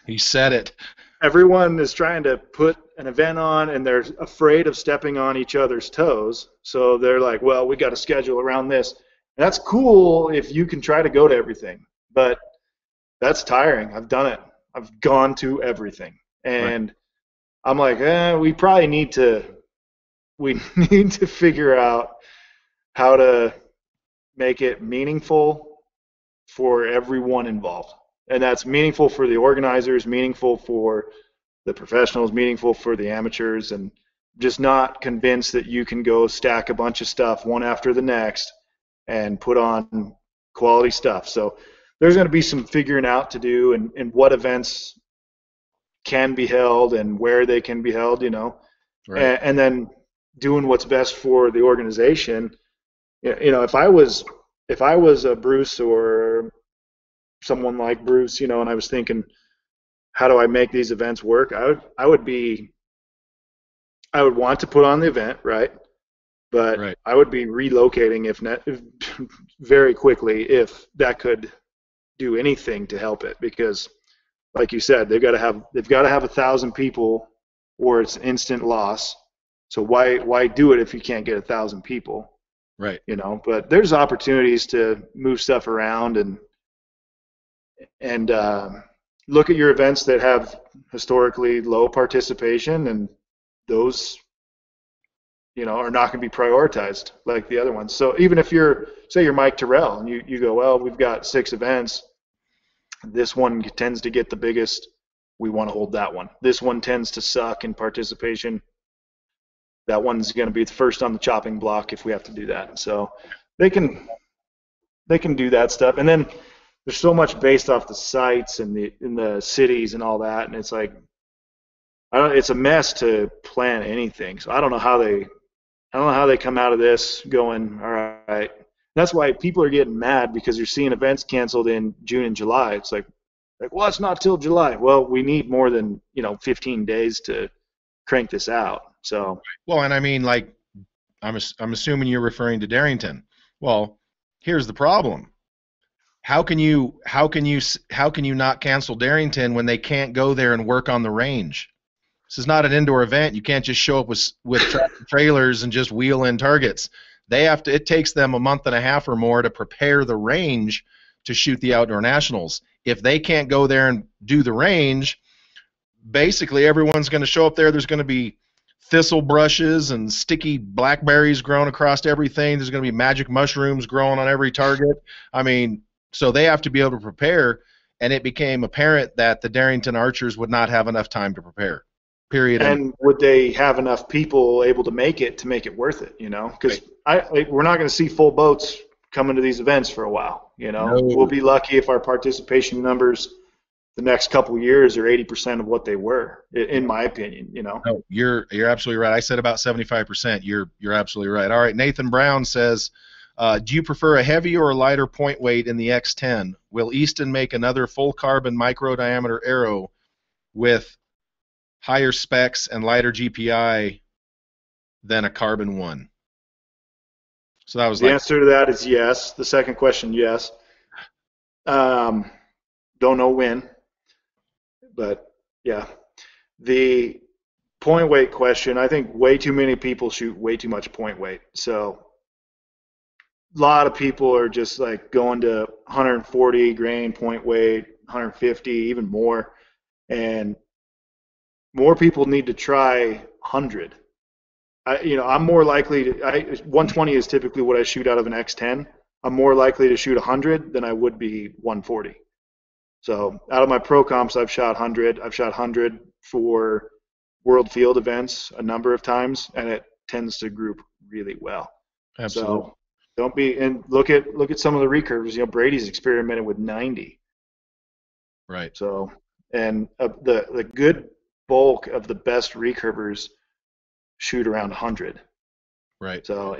He said it. Everyone is trying to put an event on, and they're afraid of stepping on each other's toes. So they're like, well, we got to schedule around this. And that's cool if you can try to go to everything. But that's tiring. I've done it. I've gone to everything. And I'm like, we probably need to figure out how to make it meaningful for everyone involved. And that's meaningful for the organizers, meaningful for the professionals, meaningful for the amateurs, and just not convinced that you can go stack a bunch of stuff one after the next and put on quality stuff. So there's going to be some figuring out to do, and what events can be held and where they can be held, Right. and then doing what's best for the organization. If I was a Bruce or someone like Bruce, and I was thinking, how do I make these events work? I would want to put on the event, right? But Right. I would be relocating if very quickly if that could do anything to help it, because like you said, they've got to have 1,000 people or it's instant loss. So why do it if you can't get 1,000 people? Right. But there's opportunities to move stuff around and look at your events that have historically low participation, and those are not going to be prioritized like the other ones. So even if say you're Mike Terrell and you go, well, we've got 6 events, this one tends to get the biggest, we want to hold that one. This one tends to suck in participation, that one's going to be the first on the chopping block if we have to do that. So they can do that stuff. And then there's so much based off the sites and the cities and all that, and it's like, it's a mess to plan anything. So I don't know how they come out of this going, all right. That's why people are getting mad, because you're seeing events canceled in June and July. It's like, well, it's not till July. Well, we need more than 15 days to crank this out. So Well, and I mean, like, I'm assuming you're referring to Darrington. Well, here's the problem. How can you not cancel Darrington when they can't go there and work on the range? This is not an indoor event. You can't just show up with trailers and just wheel in targets. It takes them a month and a half or more to prepare the range to shoot the outdoor nationals. If they can't go there and do the range, basically everyone's going to show up there. There's going to be thistle brushes and sticky blackberries growing across everything. There's going to be magic mushrooms growing on every target. I mean, so they have to be able to prepare, and it became apparent that the Darrington archers would not have enough time to prepare. Period. And would they have enough people able to make it worth it? Because we're not going to see full boats coming to these events for a while. No. We'll be lucky if our participation numbers the next couple of years are 80% of what they were, in my opinion. No, you're absolutely right. I said about 75%. You're absolutely right. All right, Nathan Brown says, do you prefer a heavier or lighter point weight in the X10? Will Easton make another full carbon micro diameter arrow with higher specs and lighter GPI than a carbon one? So that was the answer to that is yes. The second question, yes. Don't know when, but yeah. The point weight question, I think way too many people shoot way too much point weight. So a lot of people are just like going to 140 grain point weight, 150, even more, and more people need to try 100. I'm more likely to. 120 is typically what I shoot out of an X10. I'm more likely to shoot 100 than I would be 140. So out of my pro comps, I've shot 100. I've shot 100 for World Field events a number of times, and it tends to group really well. Absolutely. So look at some of the recurves. Brady's experimented with 90. Right. So the good bulk of the best recurvers shoot around 100. Right. So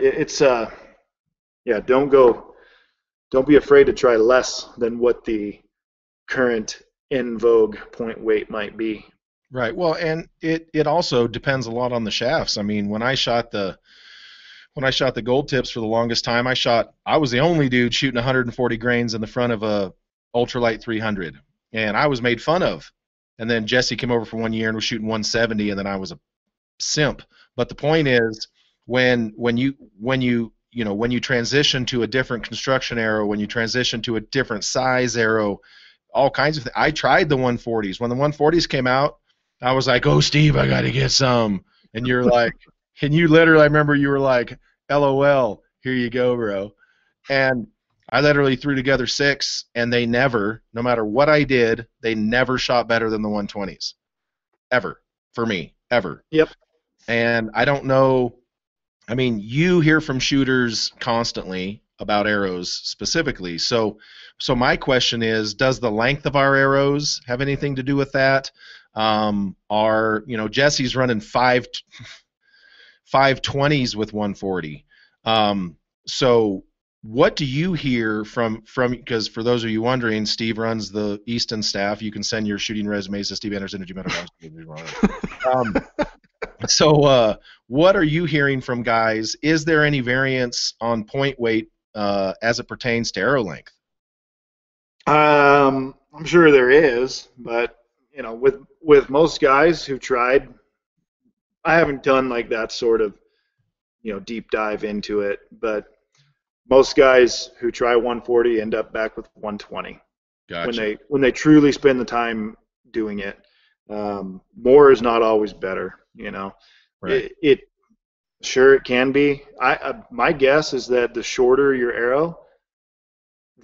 don't be afraid to try less than what the current in vogue point weight might be. Right. Well, and it also depends a lot on the shafts. I mean, when I shot the gold tips for the longest time, I was the only dude shooting 140 grains in the front of a ultralight 300, and I was made fun of. And then Jesse came over for 1 year and was shooting 170, and then I was a simp. But the point is, when you transition to a different construction arrow, when you transition to a different size arrow, all kinds of things. I tried the 140s. When the 140s came out, I was like, "Oh, Steve, I got to get some." And you're like, and you literally, I remember you were like, "LOL, here you go, bro." And I literally threw together 6, and they never, no matter what I did, they never shot better than the 120s. Ever. For me. Ever. Yep. And I don't know, I mean, you hear from shooters constantly about arrows specifically. So my question is, does the length of our arrows have anything to do with that? Jesse's running 520s with 140. So what do you hear from because for those of you wondering, Steve runs the Easton staff. You can send your shooting resumes to Steve Anderson at gmail.com. What are you hearing from guys? Is there any variance on point weight as it pertains to arrow length? I'm sure there is, but with most guys who tried, I haven't done like that sort of deep dive into it, but most guys who try 140 end up back with 120. Gotcha. When they truly spend the time doing it. More is not always better, Right. It sure it can be. My guess is that the shorter your arrow,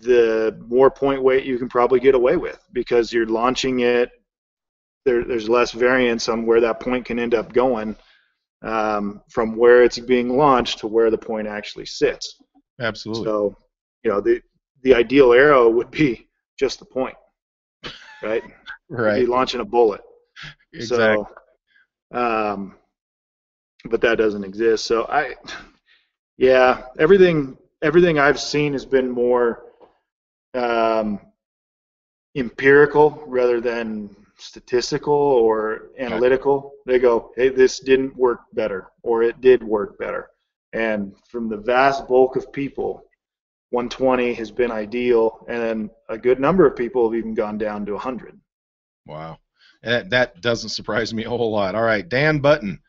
the more point weight you can probably get away with, because you're launching it. There's less variance on where that point can end up going, from where it's being launched to where the point actually sits. Absolutely. So, the ideal arrow would be just the point, right? Right. You'd be launching a bullet. Exactly. So, but that doesn't exist. So everything I've seen has been more empirical rather than statistical or analytical. They go, hey, this didn't work better, or it did work better. And from the vast bulk of people, 120 has been ideal, and then a good number of people have even gone down to 100. Wow. That doesn't surprise me a whole lot. All right, Dan Button,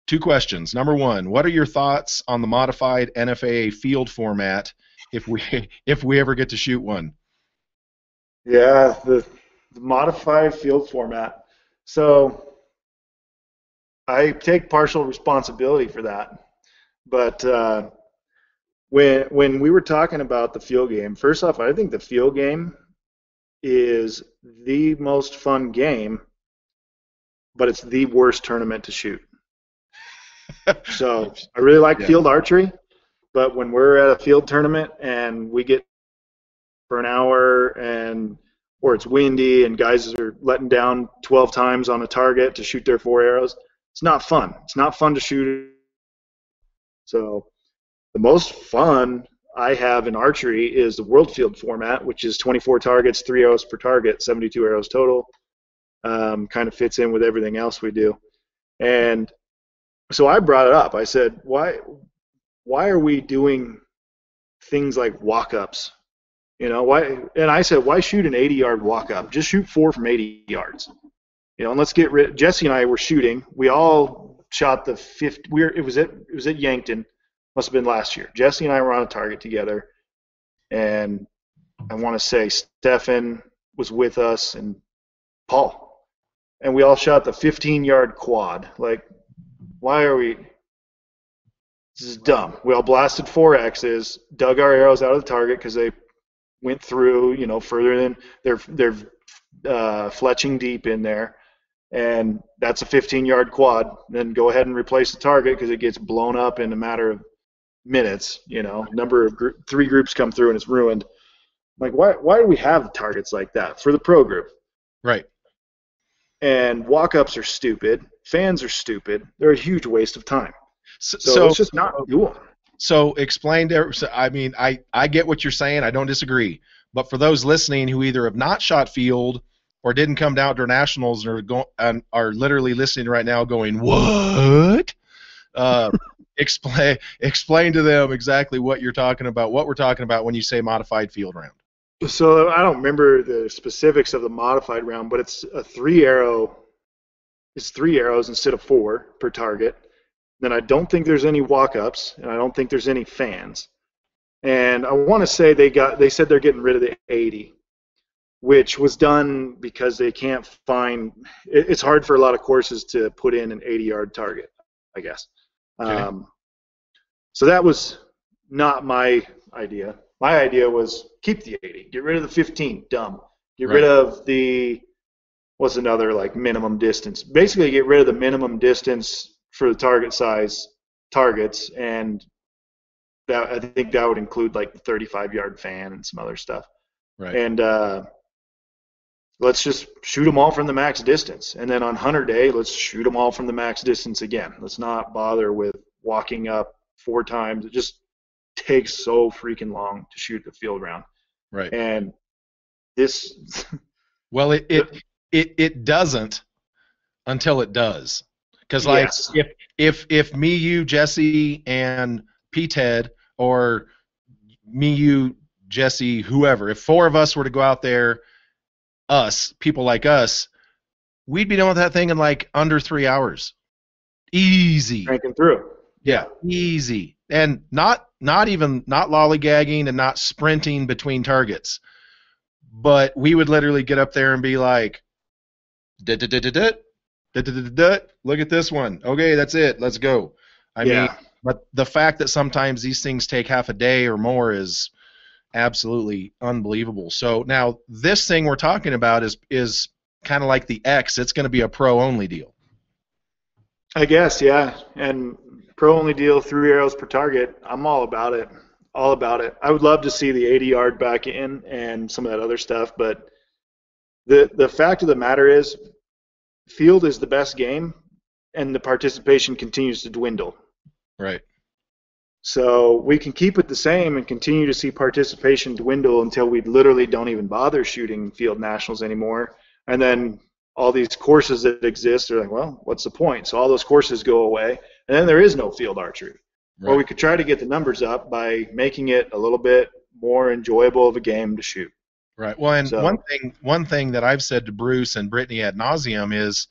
2 questions. Number 1, what are your thoughts on the modified NFAA field format if we ever get to shoot one? Yeah, the modified field format. So I take partial responsibility for that. But when we were talking about the field game, first off, I think the field game is the most fun game, but it's the worst tournament to shoot. So I really like field archery, but when we're at a field tournament and we get for an hour or it's windy and guys are letting down 12 times on a target to shoot their 4 arrows, it's not fun. It's not fun to shoot. So the most fun I have in archery is the World Field format, which is 24 targets, 3 arrows per target, 72 arrows total. Kind of fits in with everything else we do. And so I brought it up. I said, why are we doing things like walk-ups? Why? And I said, why shoot an 80-yard walk-up? Just shoot 4 from 80 yards. And let's get rid. Jesse and I were shooting. We all shot the 50. It was at Yankton. Must have been last year. Jesse and I were on a target together, and I want to say Stefan was with us and Paul, and we all shot the 15-yard quad. Like, why are we? This is dumb. We all blasted 4X's, dug our arrows out of the target because they went through, further than they're fletching deep in there, and that's a 15-yard quad. Then go ahead and replace the target because it gets blown up in a matter of minutes. Number of 3 groups come through and it's ruined. Like, why do we have targets like that for the pro group? Right. And walk-ups are stupid. Fans are stupid. They're a huge waste of time. So let's just not do them. So explain to. I mean, I get what you're saying. I don't disagree. But for those listening who either have not shot field or didn't come down to our nationals and are literally listening right now, going, "What?" Explain to them exactly what you're talking about. What we're talking about when you say modified field round. So I don't remember the specifics of the modified round, but it's a 3-arrow. It's 3 arrows instead of 4 per target. Then I don't think there's any walk-ups, and I don't think there's any fans. And I want to say they said they're getting rid of the 80, which was done because they can't find. It's hard for a lot of courses to put in an 80-yard target, I guess. Okay. So that was not my idea. My idea was keep the 80, get rid of the 15, dumb. Get rid of the what's another like minimum distance. Basically, get rid of the minimum distance for the target size targets, and that I think that would include like the 35-yard fan and some other stuff. Right. And let's just shoot them all from the max distance. And then on hunter day, let's shoot them all from the max distance again. Let's not bother with walking up 4 times. It just takes so freaking long to shoot the field round. Right. And this. Well, it doesn't until it does. Because like Yes. if me, you, Jesse, and P-Ted, or me, you, Jesse, whoever, if 4 of us were to go out there, people like us, we'd be done with that thing in like under 3 hours. Easy. Cranking through. Yeah, easy. And not lollygagging and not sprinting between targets. But we would literally get up there and be like, look at this one. Okay, that's it. Let's go. I mean, but the fact that sometimes these things take half a day or more is absolutely unbelievable. So now this thing we're talking about is kind of like the X. It's going to be a pro-only deal. I guess, yeah. And pro-only deal, 3 arrows per target. I'm all about it. All about it. I would love to see the 80-yard back in and some of that other stuff, but the fact of the matter is, field is the best game, and the participation continues to dwindle. Right. So we can keep it the same and continue to see participation dwindle until we literally don't even bother shooting field nationals anymore. And then all these courses that exist are like, well, what's the point? So all those courses go away, and then there is no field archery. Right. Or we could try to get the numbers up by making it a little bit more enjoyable of a game to shoot. Right. Well, and So, one thing that I've said to Bruce and Brittany ad nauseum is,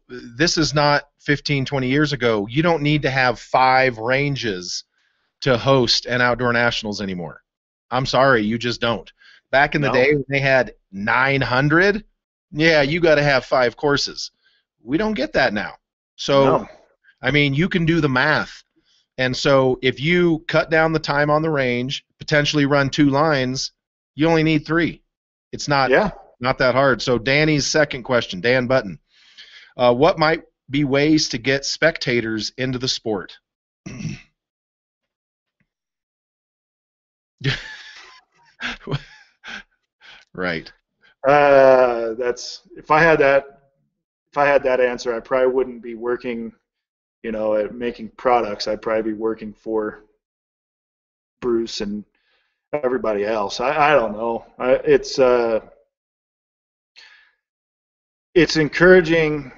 this is not 15, 20 years ago. You don't need to have 5 ranges to host an outdoor nationals anymore. I'm sorry, you just don't. Back in the day when they had 900, yeah, you got to have 5 courses. We don't get that now. So, I mean, you can do the math. And so if you cut down the time on the range, potentially run 2 lines, you only need 3. It's not that hard. So Danny's second question, Dan Button. What might be ways to get spectators into the sport? Right. That's if I had that answer, I probably wouldn't be working, at making products. I'd probably be working for Bruce and everybody else. I don't know. It's encouraging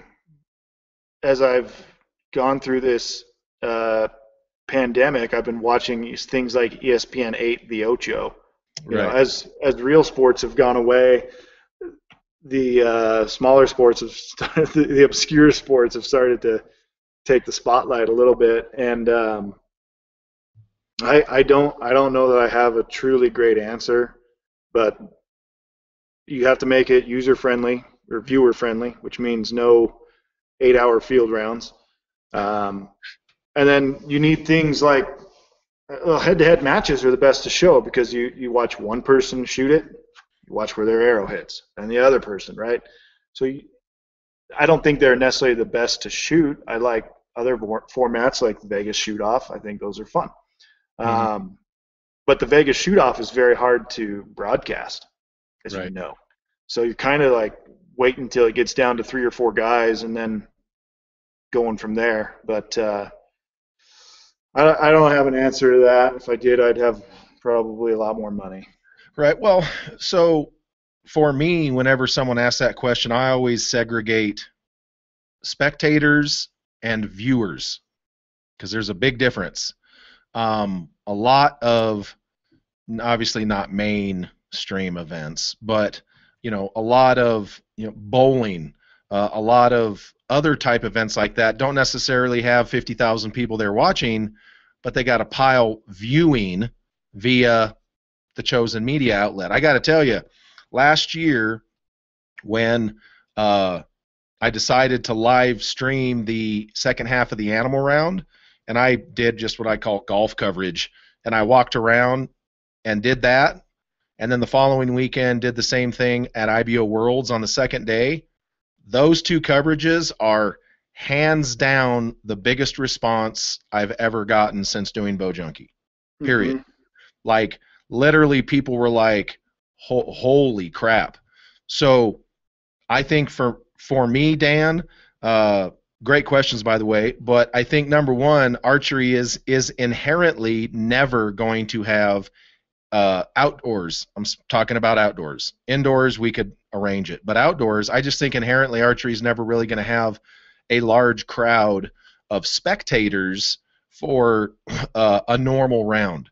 as I've gone through this pandemic. I've been watching things like ESPN 8, The Ocho. As real sports have gone away, the smaller sports have started, the obscure sports have started to take the spotlight a little bit, and I don't know that I have a truly great answer, but you have to make it user friendly or viewer friendly, which means no 8-hour field rounds, and then you need things like head-to-head matches are the best to show, because you watch one person shoot it, you watch where their arrow hits, and the other person, right? So I don't think they're necessarily the best to shoot. I like other formats like the Vegas shoot-off. I think those are fun. Mm-hmm. But the Vegas shoot-off is very hard to broadcast, as you know. So you're kind of like waiting until it gets down to 3 or 4 guys and then going from there. But I don't have an answer to that. If I did, I'd have probably a lot more money. Right. Well, so for me, whenever someone asks that question, I always segregate spectators and viewers, because there's a big difference. A lot of, obviously not mainstream events, but a lot of bowling, a lot of other type events like that don't necessarily have 50,000 people there watching, but they got a pile viewing via the chosen media outlet. I got to tell you, last year when I decided to live stream the second half of the Animal Round, and I did just what I call golf coverage, and I walked around and did that, and then the following weekend did the same thing at IBO Worlds on the second day. Those 2 coverages are hands down the biggest response I've ever gotten since doing Bow Junkie, period. Mm-hmm. Like, literally people were like, holy crap. So I think for me, Dan, great questions by the way, but I think number one, archery is inherently never going to have outdoors. I'm talking about outdoors. Indoors, we could arrange it, but outdoors, I just think inherently archery is never really going to have a large crowd of spectators for a normal round.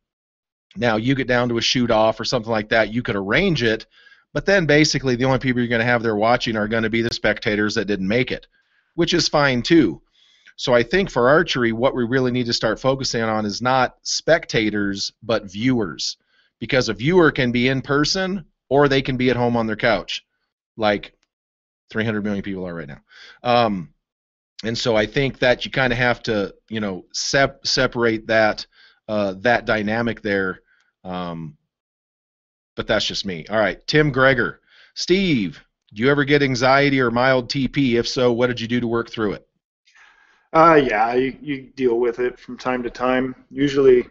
Now, you get down to a shoot off or something like that, you could arrange it, but then basically the only people you're going to have there watching are going to be the spectators that didn't make it, which is fine too. So I think for archery, what we really need to start focusing on is not spectators, but viewers. Because a viewer can be in person or they can be at home on their couch, like 300 million people are right now. And so I think that you kind of have to, separate that that dynamic there. But that's just me. All right, Tim Gregor. Steve, do you ever get anxiety or mild TP? If so, what did you do to work through it? Yeah, you deal with it from time to time. Usually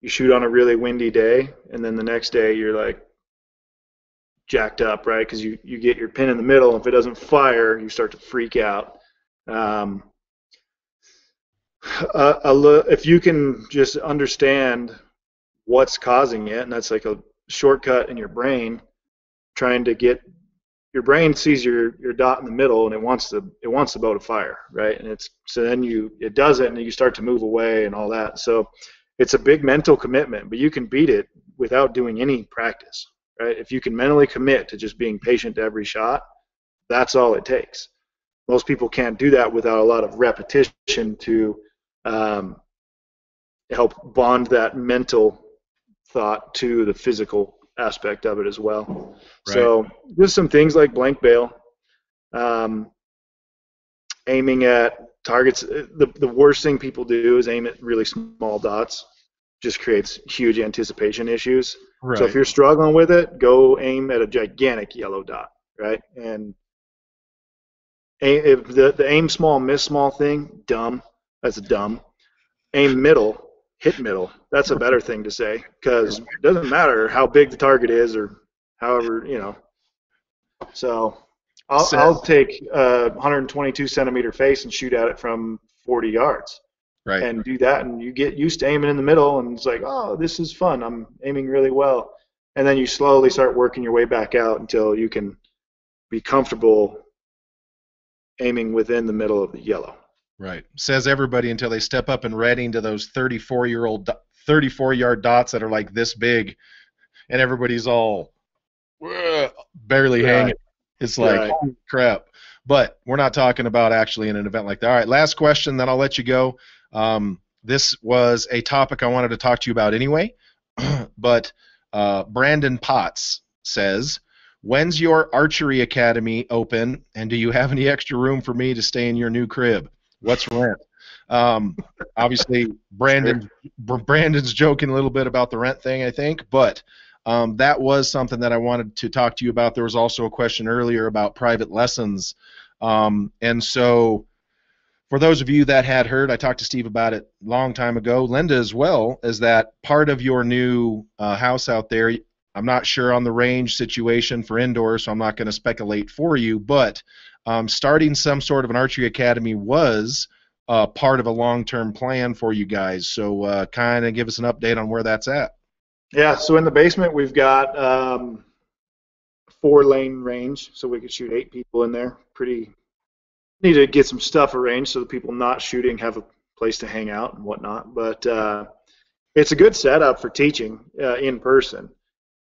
you shoot on a really windy day, and then the next day you're like jacked up, right? Because you get your pin in the middle, and if it doesn't fire, you start to freak out. If you can just understand what's causing it, and that's like a shortcut in your brain, trying to get your brain sees your dot in the middle and it wants the bow to fire, right? And then it does it and you start to move away and all that. So it's a big mental commitment, but you can beat it without doing any practice, right? If you can mentally commit to just being patient to every shot, that's all it takes. Most people can't do that without a lot of repetition to help bond that mental thought to the physical aspect of it as well. Right. So just some things like blank bail, aiming at targets. The worst thing people do is aim at really small dots. Just creates huge anticipation issues. Right. So if you're struggling with it, go aim at a gigantic yellow dot, right? And if the aim small, miss small thing, dumb. That's dumb. Aim middle, hit middle. That's a better thing to say, because it doesn't matter how big the target is or however, So I'll take a 122 centimeter face and shoot at it from 40 yards. Right. And do that, and you get used to aiming in the middle, and it's like, oh, this is fun. I'm aiming really well. And then you slowly start working your way back out until you can be comfortable aiming within the middle of the yellow. Right. Says everybody until they step up and ready into those 34-yard dots that are like this big, and everybody's all barely hanging. It's like, holy crap. But we're not talking about actually in an event like that. All right, last question, then I'll let you go. This was a topic I wanted to talk to you about anyway, but Brandon Potts says, when's your archery academy open, and do you have any extra room for me to stay in your new crib? What's rent? Obviously, Brandon's joking a little bit about the rent thing, I think, but that was something that I wanted to talk to you about. There was also a question earlier about private lessons. And so for those of you that had heard, I talked to Steve about it a long time ago, Linda as well, is that part of your new house out there, I'm not sure on the range situation for indoors, so I'm not going to speculate for you, but starting some sort of an archery academy was part of a long-term plan for you guys. So kind of give us an update on where that's at. Yeah, so in the basement we've got 4-lane range, so we could shoot 8 people in there. Need to get some stuff arranged so the people not shooting have a place to hang out and whatnot. But it's a good setup for teaching in person.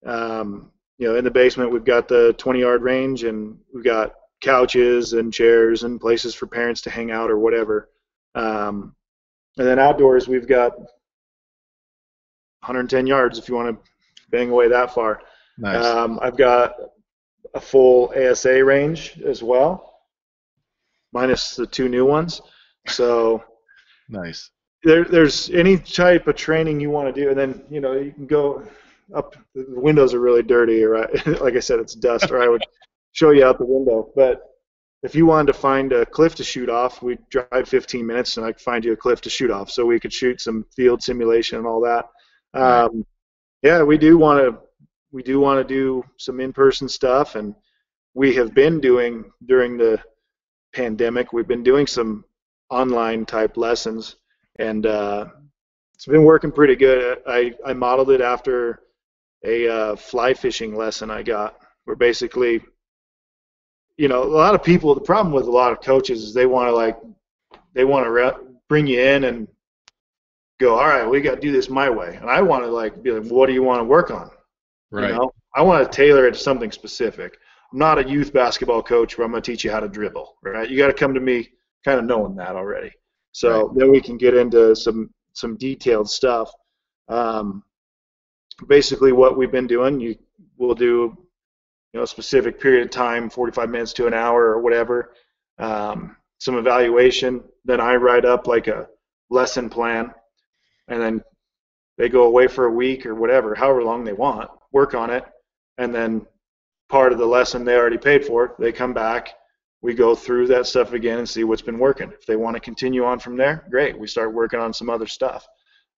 In the basement we've got the 20-yard range, and we've got couches and chairs and places for parents to hang out or whatever. And then outdoors we've got 110 yards if you want to bang away that far. Nice. I've got a full ASA range as well, minus the 2 new ones. So nice. There's any type of training you want to do, and then you can go up. The windows are really dirty, or like I said, it's dust, or I would show you out the window. But if you wanted to find a cliff to shoot off, we'd drive 15 minutes, and I could find you a cliff to shoot off, so we could shoot some field simulation and all that. Yeah, we do want to do some in-person stuff, and we have been doing during the pandemic, we've been doing some online type lessons, and it's been working pretty good. I modeled it after a fly fishing lesson I got, where basically, a lot of people, the problem with a lot of coaches is they want to bring you in and go, all right, we got to do this my way. And I want to be like, what do you want to work on? Right. I want to tailor it to something specific. I'm not a youth basketball coach where I'm going to teach you how to dribble, right? You got to come to me kind of knowing that already. So then we can get into some detailed stuff. Basically what we've been doing, we'll do a specific period of time, 45 minutes to an hour or whatever, some evaluation. Then I write up like a lesson plan, and then they go away for a week or whatever, however long they want, work on it, and then part of the lesson they already paid for, they come back, we go through that stuff again and see what's been working. If they want to continue on from there, great, we start working on some other stuff.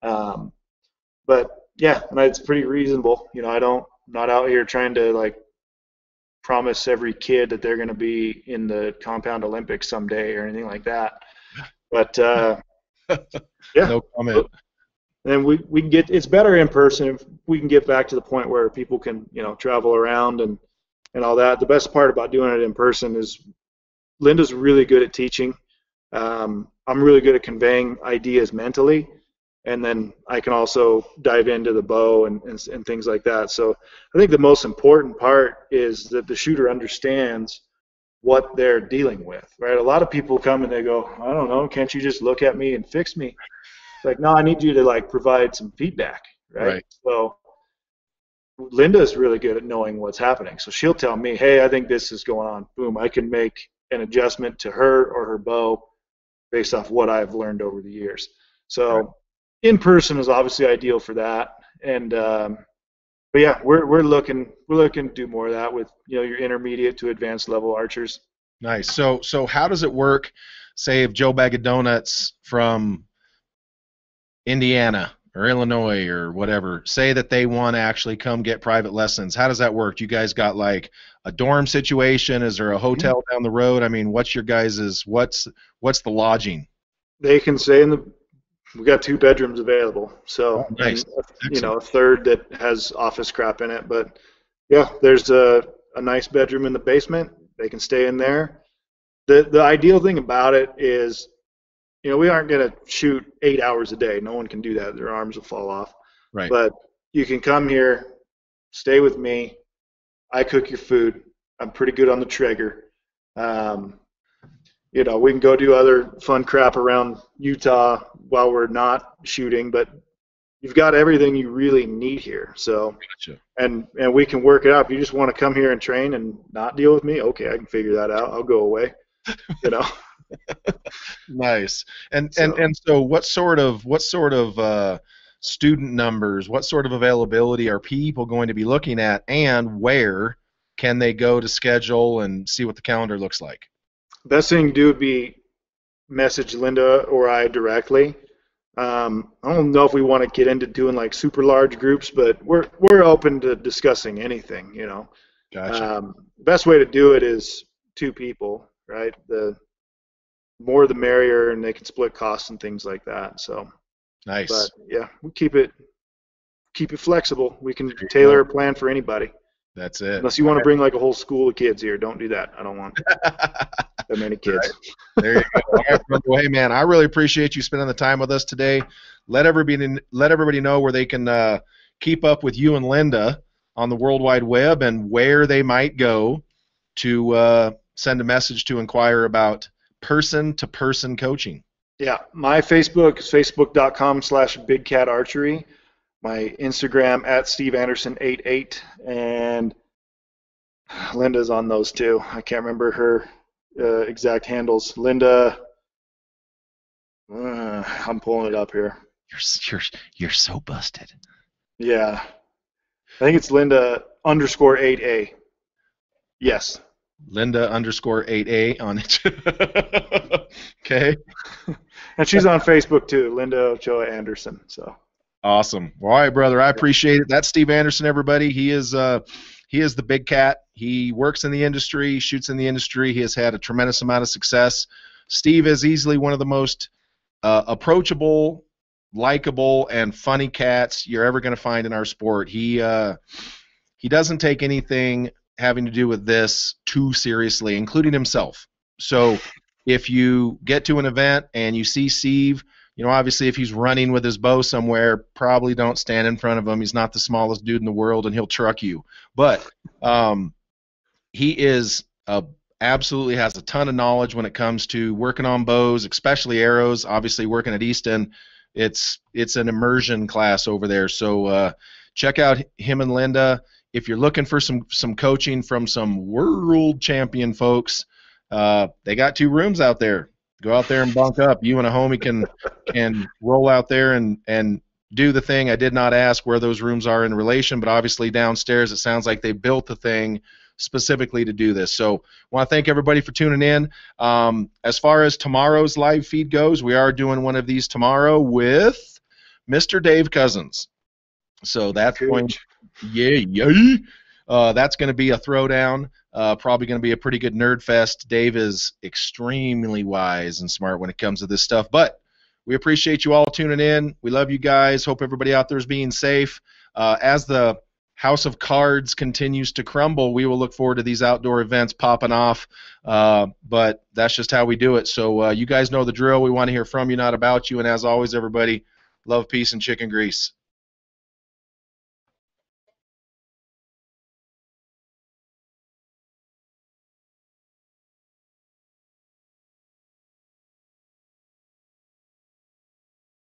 But yeah, and it's pretty reasonable. I'm not out here trying to promise every kid that they're going to be in the compound Olympics someday or anything like that. But yeah, no comment. And we can get, it's better in person if we can get back to the point where people can travel around and all that. The best part about doing it in person is Linda's really good at teaching. I'm really good at conveying ideas mentally, and then I can also dive into the bow and things like that. So I think the most important part is that the shooter understands what they're dealing with, right? A lot of people come and they go, I don't know, can't you just look at me and fix me? It's like, no, I need you to provide some feedback, right? So Linda is really good at knowing what's happening. So she'll tell me, hey, I think this is going on. Boom, I can make an adjustment to her or her bow based off what I've learned over the years. So in person is obviously ideal for that. And but yeah, we're looking to do more of that with your intermediate to advanced level archers. Nice. So how does it work? Say if Joe Bag of Donuts from Indiana or Illinois or whatever, say that they want to actually come get private lessons. How does that work? You guys got a dorm situation? Is there a hotel down the road? I mean, what's your guys's, what's the lodging? They can stay we got 2 bedrooms available. So, nice. A third that has office crap in it. But yeah, there's a nice bedroom in the basement. They can stay in there. The ideal thing about it is, we aren't going to shoot 8 hours a day. No one can do that. Their arms will fall off. Right. But you can come here, stay with me. I cook your food. I'm pretty good on the Traeger. We can go do other fun crap around Utah while we're not shooting, but you've got everything you really need here. So, gotcha. and we can work it out. If you just want to come here and train and not deal with me, okay, I can figure that out. I'll go away. Nice. And so what sort of student numbers, what sort of availability are people going to be looking at, and where can they go to schedule and see what the calendar looks like? Best thing to do would be message Linda or I directly. I don't know if we want to get into doing super large groups, but we're open to discussing anything, Gotcha. Best way to do it is 2 people, right? The more the merrier, and they can split costs and things like that. So nice. But yeah, we keep it flexible. We can tailor a plan for anybody. That's it. Unless you want to bring a whole school of kids here, don't do that. I don't want that many kids. Right. There you go. All right, well, hey man, I really appreciate you spending the time with us today. Let everybody know where they can keep up with you and Linda on the World Wide Web, and where they might go to send a message to inquire about person-to-person coaching. Yeah, my Facebook is facebook.com/BigCatArchery. My Instagram @SteveAnderson88, and Linda's on those too. I can't remember her exact handles. Linda, I'm pulling it up here. You're so busted. Yeah, I think it's Linda_8A. Yes. Linda_8A on it. Okay. And she's on Facebook too, Linda Ochoa Anderson. So. Awesome. Well, all right, brother. I appreciate it. That's Steve Anderson, everybody. He is he is the big cat. He works in the industry, shoots in the industry. He has had a tremendous amount of success. Steve is easily one of the most approachable, likable, and funny cats you're ever going to find in our sport. He doesn't take anything having to do with this too seriously, including himself. So if you get to an event and you see Steve, obviously if he's running with his bow somewhere, probably don't stand in front of him. He's not the smallest dude in the world, and he'll truck you. But he is absolutely has a ton of knowledge when it comes to working on bows, especially arrows. Obviously, working at Easton, it's an immersion class over there. So check out him and Linda. If you're looking for some coaching from some world champion folks, they got 2 rooms out there. Go out there and bunk up. You and a homie can roll out there and do the thing. I did not ask where those rooms are in relation, but obviously downstairs it sounds like they built the thing specifically to do this. So I want to thank everybody for tuning in. As far as tomorrow's live feed goes, we are doing one of these tomorrow with Mr. Dave Cousins. So that's going, that's going to be a throwdown. Probably going to be a pretty good nerd fest. Dave is extremely wise and smart when it comes to this stuff. But we appreciate you all tuning in. We love you guys. Hope everybody out there is being safe. As the House of Cards continues to crumble, we will look forward to these outdoor events popping off. But that's just how we do it. So you guys know the drill. We want to hear from you, not about you. And as always, everybody, love, peace, and chicken grease.